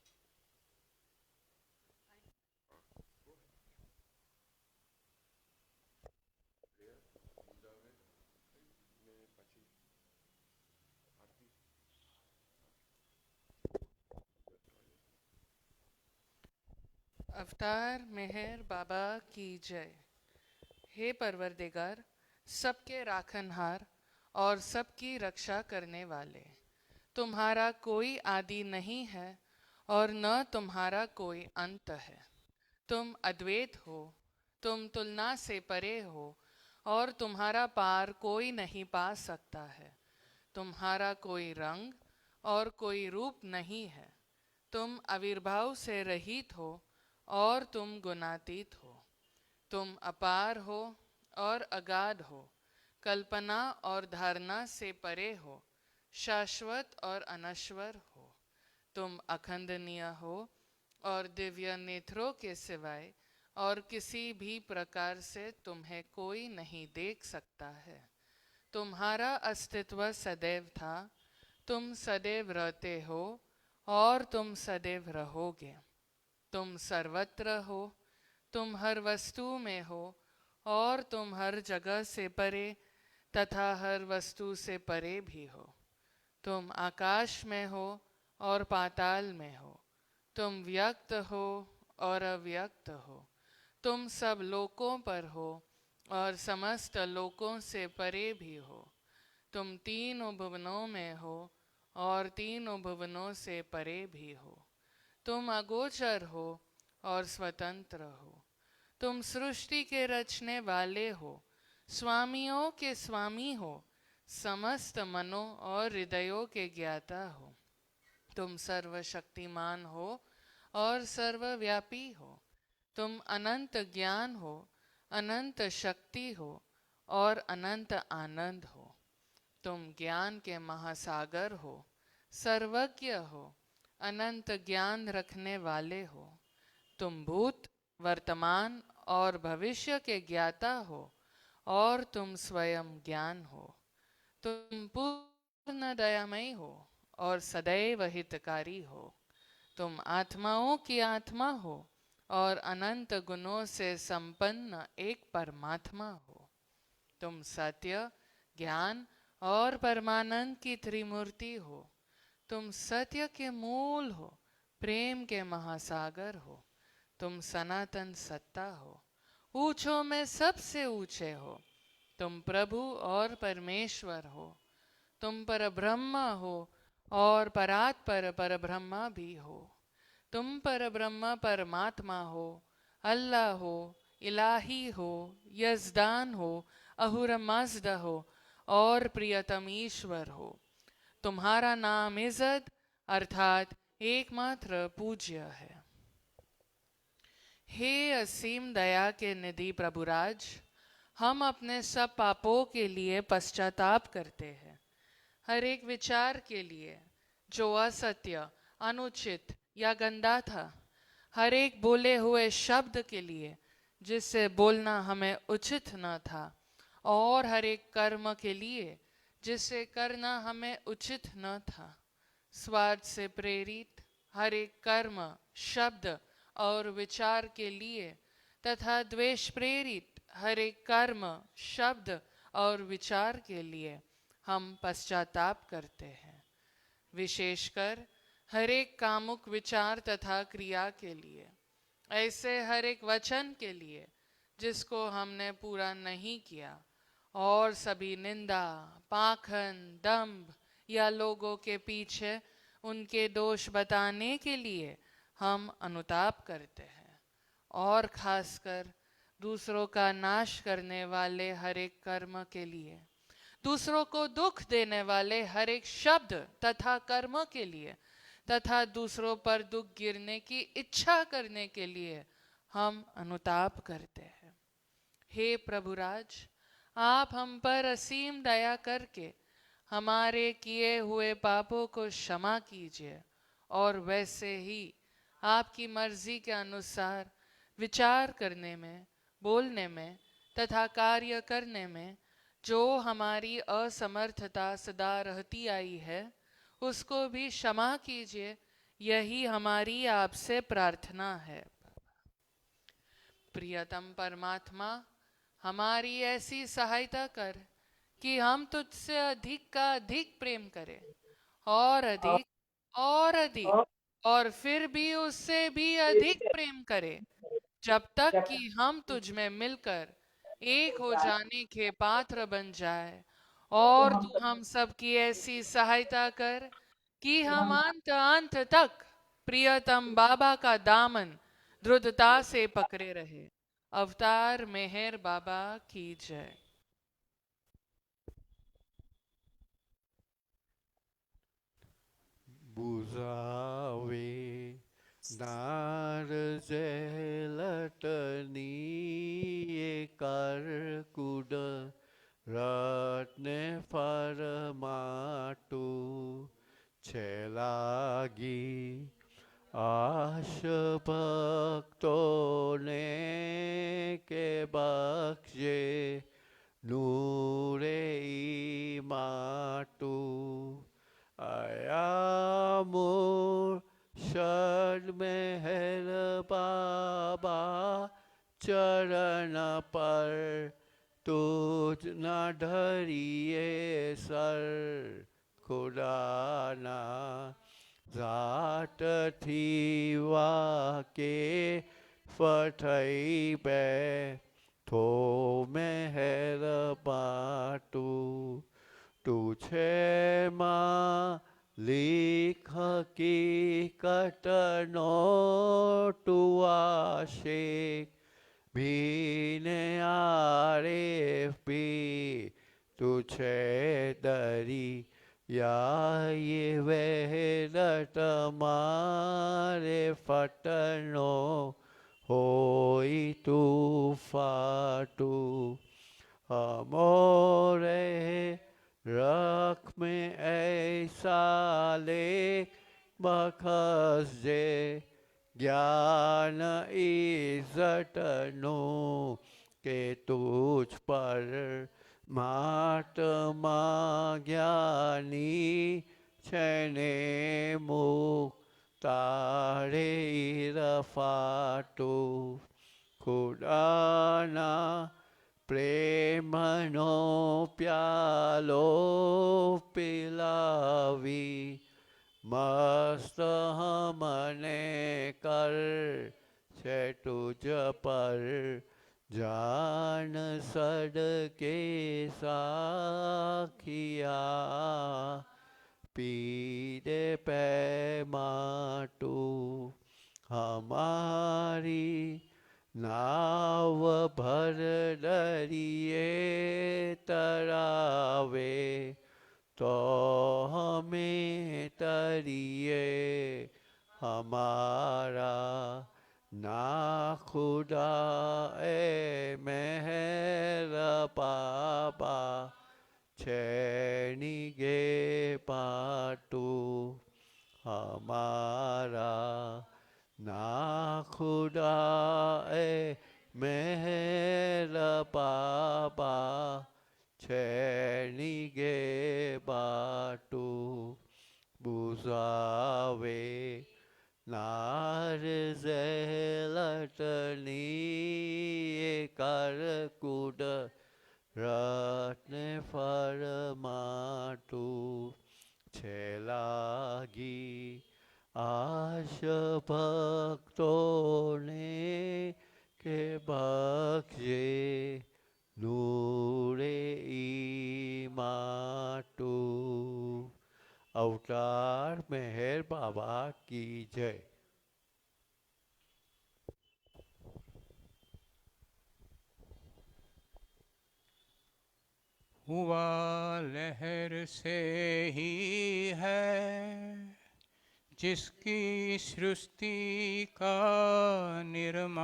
अवतार मेहर बाबा की जय। हे परवरदिगार, सबके राखनहार और सबकी रक्षा करने वाले, तुम्हारा कोई आदि नहीं है और न तुम्हारा कोई अंत है। तुम अद्वैत हो, तुम तुलना से परे हो और तुम्हारा पार कोई नहीं पा सकता है। तुम्हारा कोई रंग और कोई रूप नहीं है। तुम आविर्भाव से रहित हो और तुम गुणातीत हो। तुम अपार हो और अगाध हो, कल्पना और धारणा से परे हो, शाश्वत और अनश्वर हो। तुम अखंडनीय हो और दिव्य नेत्रों के सिवाय और किसी भी प्रकार से तुम्हें कोई नहीं देख सकता है। तुम्हारा अस्तित्व सदैव था, तुम सदैव रहते हो और तुम सदैव रहोगे। तुम सर्वत्र हो, तुम हर वस्तु में हो और तुम हर जगह से परे तथा हर वस्तु से परे भी हो। तुम आकाश में हो और पाताल में हो। तुम व्यक्त हो और अव्यक्त हो। तुम सब लोकों पर हो और समस्त लोकों से परे भी हो। तुम तीनों भुवनों में हो और तीनों भुवनों से परे भी हो। तुम अगोचर हो और स्वतंत्र हो। तुम सृष्टि के रचने वाले हो, स्वामियों के स्वामी हो, समस्त मनों और हृदयों के ज्ञाता हो। तुम सर्वशक्तिमान हो और सर्वव्यापी हो। तुम अनंत ज्ञान हो, अनंत शक्ति हो और अनंत आनंद हो। तुम ज्ञान के महासागर हो, सर्वज्ञ हो, अनंत ज्ञान रखने वाले हो। तुम भूत, वर्तमान और भविष्य के ज्ञाता हो और तुम स्वयं ज्ञान हो। तुम पूर्ण दयामय हो और सदैव हितकारी हो। तुम आत्माओं की आत्मा हो और अनंत गुणों से संपन्न एक परमात्मा हो। तुम सत्य, ज्ञान और परमानंद की त्रिमूर्ति हो। तुम सत्य के मूल हो, प्रेम के महासागर हो। तुम सनातन सत्ता हो, ऊंचों में सबसे ऊंचे हो। तुम प्रभु और परमेश्वर हो। तुम परब्रह्म हो और परात्पर परब्रह्मा भी हो। तुम परब्रह्म परमात्मा हो, अल्लाह हो, इलाही हो, यजदान हो, अहुर मज़द हो और प्रियतम ईश्वर हो। तुम्हारा नाम इज़्ज़त अर्थात एकमात्र पूज्य है। हे असीम दया के निधि प्रभुराज, हम अपने सब पापों के लिए पश्चाताप करते हैं। हर एक विचार के लिए जो असत्य, अनुचित या गंदा था, हर एक बोले हुए शब्द के लिए जिससे बोलना हमें उचित न था, और हर एक कर्म के लिए जिसे करना हमें उचित न था। स्वार्थ से प्रेरित हर एक कर्म, शब्द और विचार के लिए तथा द्वेष प्रेरित हर एक कर्म, शब्द और विचार के लिए हम पश्चाताप करते हैं। विशेषकर हर एक कामुक विचार तथा क्रिया के लिए, ऐसे हर एक वचन के लिए जिसको हमने पूरा नहीं किया, और सभी निंदा, पाखंड, दंभ या लोगों के पीछे उनके दोष बताने के लिए हम अनुताप करते हैं। और खासकर दूसरों का नाश करने वाले हर एक कर्म के लिए, दूसरों को दुख देने वाले हर एक शब्द तथा कर्म के लिए तथा दूसरों पर दुख गिरने की इच्छा करने के लिए हम अनुताप करते हैं। हे प्रभुराज, आप हम पर असीम दया करके हमारे किए हुए पापों को क्षमा कीजिए और वैसे ही आपकी मर्जी के अनुसार विचार करने में, बोलने में तथा कार्य करने में जो हमारी असमर्थता सदा रहती आई है, उसको भी क्षमा कीजिए। यही हमारी आपसे प्रार्थना है। प्रियतम परमात्मा, हमारी ऐसी सहायता कर कि हम तुझसे अधिक का अधिक प्रेम करें और अधिक और अधिक और फिर भी उससे भी अधिक प्रेम करें, जब तक कि हम तुझ में मिलकर एक हो जाने के पात्र बन जाए। और तू हम सब की ऐसी सहायता कर कि हम अंत अंत तक प्रियतम बाबा का दामन दृढ़ता से पकड़े रहे। अवतार मेहर बाबा की जय। बुझावे नार जेलटनी कर कुड रत्ने फरमाटू छेलागी आश भक्तों के बख्शे नूरे माटू आया मुर्शद मेहर बाबा चरण पर तुझ न ढरिए सर खुदा ना जात थी वाके फटई पे थो मेहर बाटू तुझे मालिक हकीकत नो तू आशिक भीने आरिफ भी तुझे दरी या ये वहदत मारे फटनो होई तू फाटू हमोरे रख में ऐसा लेख बखस जे ज्ञान इज्जत नो के तुझ पर महात्मा ज्ञानी छने मुख तारे रफाटू खुदाना प्रेमनो प्यालो पिलावी मस्त हमने कर से तुझ पर जान सदके साखिया पीदे पे माटू हमारी नाव भर दरिए तरावे तो हमें तरिए हमारा ना खुदा ए मेहर बाबा छेनी गे पाटू हमारा ना खुदा ए मेहर बाबा छेनी गे बाटू बुझावे नार जेलटनी कर कुड रत्ने फरमाटू छेलागी आश भक्तों के बख्शे नूरे माटू अवतार मेहर बाबा की जय। हुआ लहर से ही है जिसकी सृष्टि का निर्माण,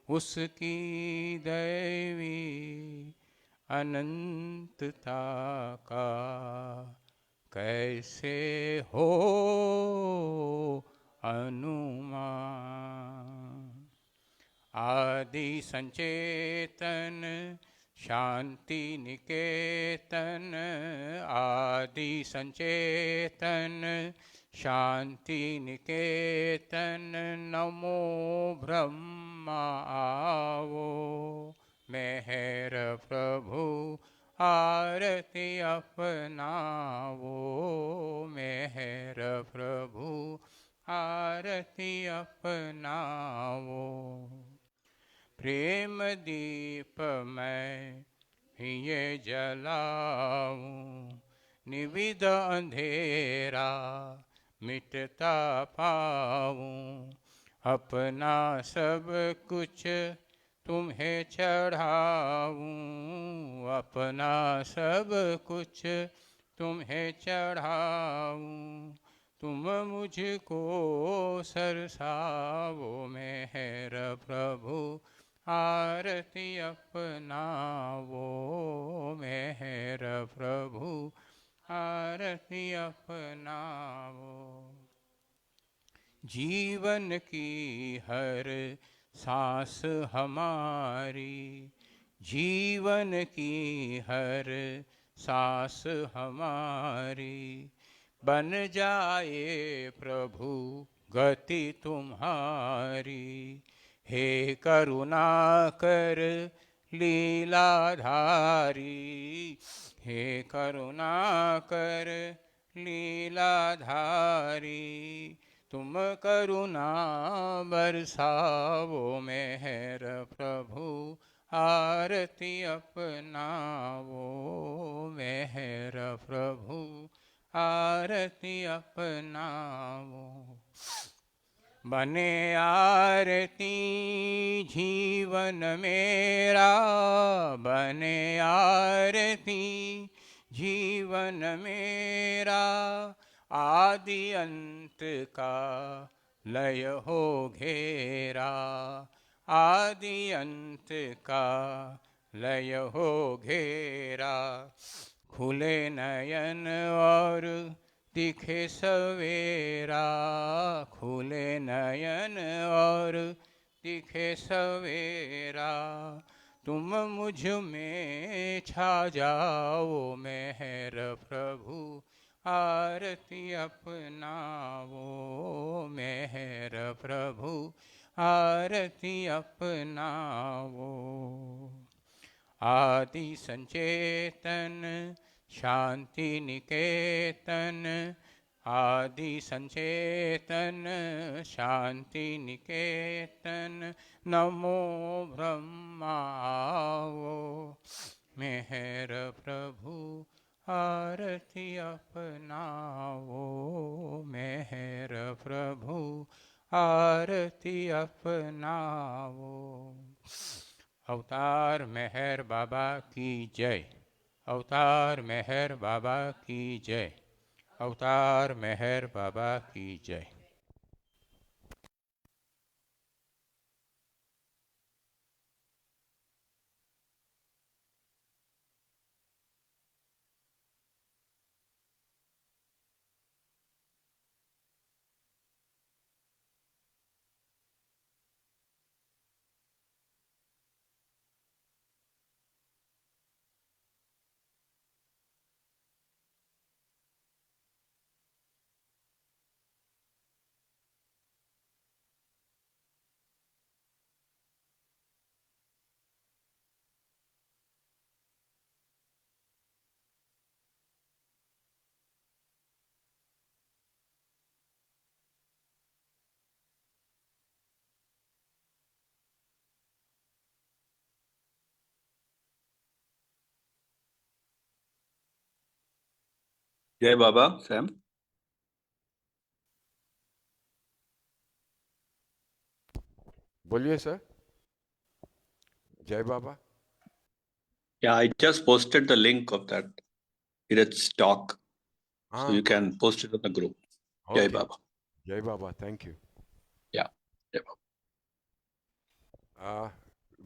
उसकी दैवी अनंतता का कैसे हो अनुमान। आदि संचेतन शांति निकेतन, आदि संचेतन शांति निकेतन, नमो ब्रह्मा आवो मेहर प्रभु आरती अपनावो मेहर अपनाओ। प्रेम दीप मैं ये जलाऊं, निविद अंधेरा मिटता पाऊं। अपना सब कुछ तुम्हें चढ़ाऊं, अपना सब कुछ तुम्हें चढ़ाऊं। तुम मुझको सरसाओ मेहर प्रभु, आरती अपनाओ मेहर प्रभु, आरती अपनाओ। जीवन की हर सांस हमारी, जीवन की हर सांस हमारी, बन जाए प्रभु गति तुम्हारी। हे करुणा कर लीलाधारी, हे करुणा कर लीलाधारी। तुम करुणा बरसाओ मेहर प्रभु, आरती अपनाओ मेहर प्रभु, आरती अपनाओ। बने आरती जीवन मेरा, बने आरती जीवन मेरा। आदि अंत का लय हो घेरा, आदि अंत का लय हो घेरा। खुले नयन और दिखे सवेरा, खुले नयन और दिखे सवेरा। तुम मुझ में छा जाओ मेहर प्रभु, आरती अपनाओ मेहर प्रभु, आरती अपनाओ। आदि संचेतन शांति निकेतन, आदि संचेतन शांति निकेतन। नमो ब्रह्माओ मेहर प्रभु, आरती अपनाओ मेहर प्रभु, आरती अपनाओ। अवतार मेहर बाबा की जय, अवतार मेहर बाबा की जय, अवतार मेहर बाबा की जय। Jai Baba, Sam. बोलिए सर। जय बाबा। Yeah, I just posted the link of that Kirat's talk, so you can post it on the group. Jai Okay. Baba. Jai Baba, thank you. Yeah, Jai Baba.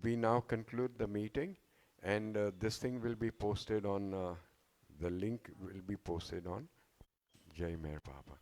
We now conclude the meeting, and this thing will be posted on, the link will be posted on Jai Mer Baba.